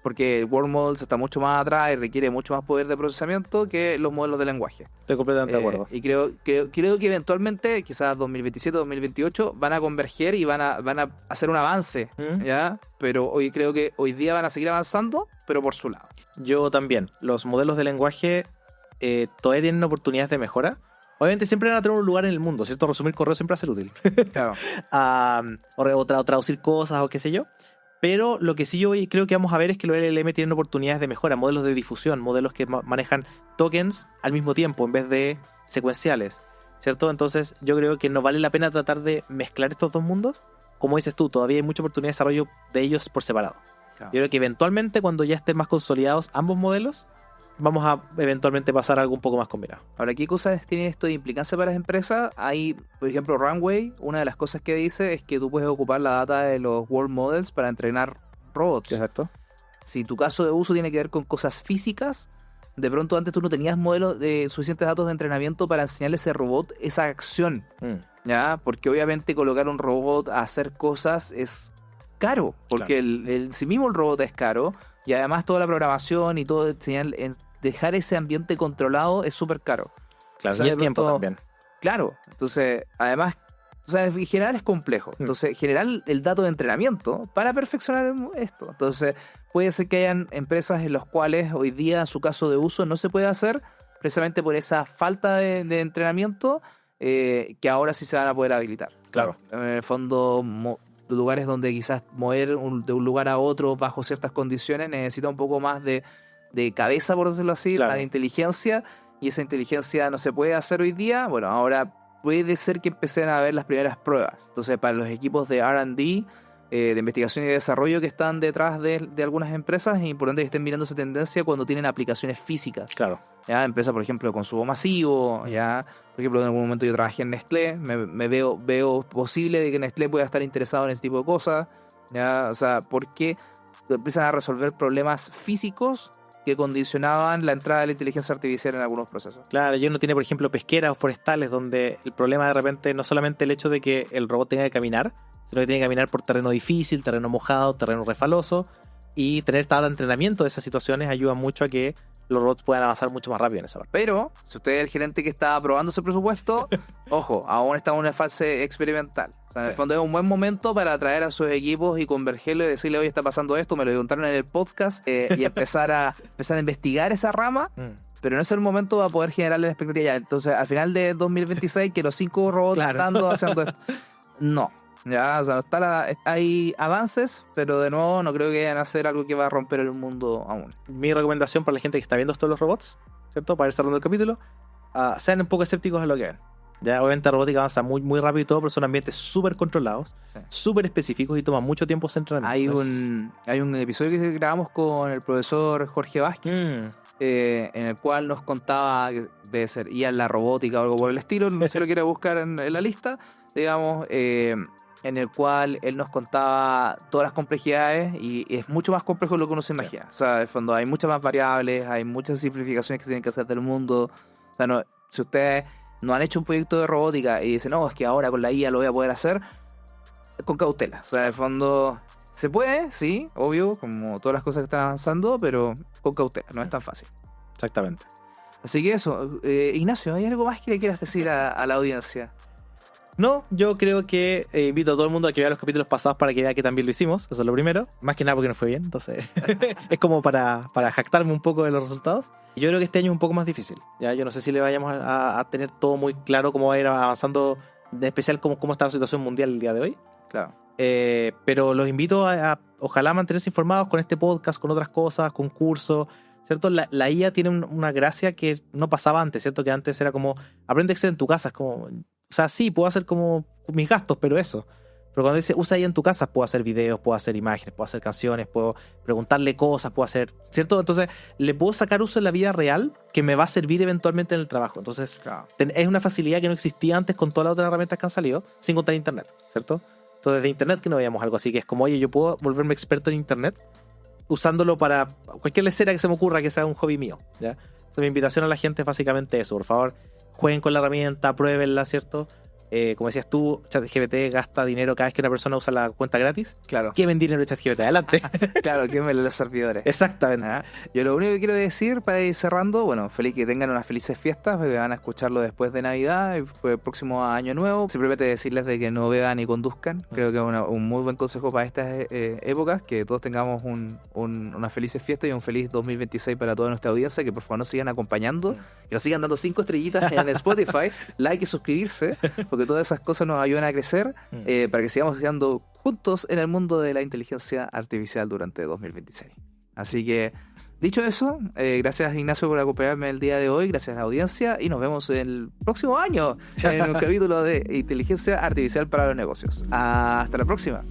Porque el World Models está mucho más atrás y requiere mucho más poder de procesamiento que los modelos de lenguaje. Estoy completamente de acuerdo. Y creo que eventualmente, quizás 2027, 2028, van a converger y van a hacer un avance, ¿ya? Pero creo que hoy día van a seguir avanzando, pero por su lado. Yo también. Los modelos de lenguaje todavía tienen oportunidades de mejora. Obviamente siempre van a tener un lugar en el mundo, ¿cierto? Resumir correo siempre va a ser útil. Claro. O traducir cosas o qué sé yo. Pero lo que sí yo creo que vamos a ver es que los LLM tienen oportunidades de mejora, modelos de difusión, modelos que manejan tokens al mismo tiempo en vez de secuenciales, ¿cierto? Entonces yo creo que no vale la pena tratar de mezclar estos dos mundos. Como dices tú, todavía hay mucha oportunidad de desarrollo de ellos por separado. Claro. Yo creo que eventualmente, cuando ya estén más consolidados ambos modelos, vamos a eventualmente pasar a algo un poco más combinado. Ahora, ¿qué cosas tiene esto de implicancia para las empresas? Hay, por ejemplo, Runway, una de las cosas que dice es que tú puedes ocupar la data de los World Models para entrenar robots. Exacto. Si tu caso de uso tiene que ver con cosas físicas, de pronto antes tú no tenías modelos de suficientes datos de entrenamiento para enseñarle a ese robot esa acción, ¿ya? Porque obviamente colocar un robot a hacer cosas es caro, porque en sí mismo el robot es caro, y además toda la programación y todo dejar ese ambiente controlado es súper caro. Claro, O sea, y de el tiempo pronto- también. Claro, entonces, además, o sea, en general es complejo. Entonces, generar el dato de entrenamiento para perfeccionar esto. Entonces, puede ser que hayan empresas en las cuales hoy día su caso de uso no se puede hacer precisamente por esa falta de entrenamiento que ahora sí se van a poder habilitar. Claro. En el fondo, lugares donde quizás mover de un lugar a otro bajo ciertas condiciones necesita un poco más de cabeza, por decirlo así, Claro. más de inteligencia, y esa inteligencia no se puede hacer hoy día. Bueno, ahora puede ser que empiecen a ver las primeras pruebas. Entonces, para los equipos de R&D, de investigación y desarrollo que están detrás de algunas empresas, es importante que estén mirando esa tendencia cuando tienen aplicaciones físicas. Claro. ¿Ya? Empresas, por ejemplo, de consumo masivo, ¿ya? Por ejemplo, en algún momento yo trabajé en Nestlé, me veo posible de que Nestlé pueda estar interesado en ese tipo de cosas, ¿ya? O sea, porque empiezan a resolver problemas físicos que condicionaban la entrada de la inteligencia artificial en algunos procesos. Claro, y uno tiene, por ejemplo, pesqueras o forestales donde el problema de repente no solamente el hecho de que el robot tenga que caminar, sino que tiene que caminar por terreno difícil, terreno mojado, terreno refaloso, y tener tal entrenamiento de esas situaciones ayuda mucho a que los robots puedan avanzar mucho más rápido en esa parte. Pero, si usted es el gerente que está aprobando ese presupuesto, ojo, aún está en una fase experimental. O sea, en el fondo es un buen momento para atraer a sus equipos y convergerlo y decirle, oye, está pasando esto, me lo contaron en el podcast, y empezar a investigar esa rama, pero no es el momento para poder generarle la expectativa ya. Entonces, al final de 2026, que los 5 robots Claro. están haciendo esto. No. Ya, o sea, hay avances, pero de nuevo no creo que vayan a hacer algo que va a romper el mundo aún. Mi recomendación para la gente que está viendo esto de los robots, ¿cierto? Para ir cerrando el capítulo, sean un poco escépticos a lo que ven. Ya, obviamente la robótica avanza muy, muy rápido y todo, pero son ambientes súper controlados, Sí. súper específicos y toman mucho tiempo ese entrenamiento. Hay un episodio que grabamos con el profesor Jorge Vázquez, en el cual nos contaba que debe ser IA en la robótica o algo por el estilo, no sé si lo quiere buscar en la lista, digamos, en el cual él nos contaba todas las complejidades y es mucho más complejo de lo que uno se imagina. O sea, en el fondo hay muchas más variables, hay muchas simplificaciones que se tienen que hacer del mundo. O sea, no, si ustedes no han hecho un proyecto de robótica y dicen, no, es que ahora con la IA lo voy a poder hacer, con cautela. O sea, en el fondo se puede, sí, obvio, como todas las cosas que están avanzando, pero con cautela, no es tan fácil. Exactamente. Así que eso, Ignacio, ¿hay algo más que le quieras decir a la audiencia? No, yo creo que invito a todo el mundo a que vea los capítulos pasados para que vea que también lo hicimos. Eso es lo primero. Más que nada porque nos fue bien. Entonces, es como para jactarme un poco de los resultados. Y yo creo que este año es un poco más difícil. Ya, yo no sé si le vayamos a tener todo muy claro cómo va a ir avanzando, en especial cómo está la situación mundial el día de hoy. Claro. Pero los invito a ojalá mantenerse informados con este podcast, con otras cosas, con cursos, ¿cierto? La IA tiene una gracia que no pasaba antes, ¿cierto? Que antes era como, aprende Excel en tu casa, es como, o sea, sí, puedo hacer como mis gastos, pero eso. Pero cuando dice, usa IA en tu casa, puedo hacer videos, puedo hacer imágenes, puedo hacer canciones, puedo preguntarle cosas, puedo hacer, ¿cierto? Entonces, le puedo sacar uso en la vida real que me va a servir eventualmente en el trabajo. Entonces, Claro. es una facilidad que no existía antes con todas las otras herramientas que han salido, sin contar Internet, ¿cierto? Entonces, de Internet que no veíamos algo así, que es como, oye, yo puedo volverme experto en Internet usándolo para cualquier lecera que se me ocurra que sea un hobby mío, ¿ya? Entonces, mi invitación a la gente es básicamente eso, por favor, jueguen con la herramienta, pruébenla, ¿cierto? como decías tú, ChatGPT gasta dinero cada vez que una persona usa la cuenta gratis. Claro, Quemen dinero de ChatGPT, adelante. claro, quémele los servidores. Exactamente. Ah, yo lo único que quiero decir para ir cerrando, bueno, feliz que tengan unas felices fiestas, porque van a escucharlo después de Navidad y el próximo año nuevo. Simplemente decirles de que no beban ni conduzcan. Creo que es un muy buen consejo para estas épocas, que todos tengamos unas felices fiestas y un feliz 2026 para toda nuestra audiencia, que por favor nos sigan acompañando, que nos sigan dando 5 estrellitas en Spotify, like y suscribirse, porque todas esas cosas nos ayudan a crecer, para que sigamos quedando juntos en el mundo de la inteligencia artificial durante 2026. Así que, dicho eso, gracias Ignacio por acompañarme el día de hoy, gracias a la audiencia y nos vemos el próximo año en un capítulo de inteligencia artificial para los negocios. Hasta la próxima.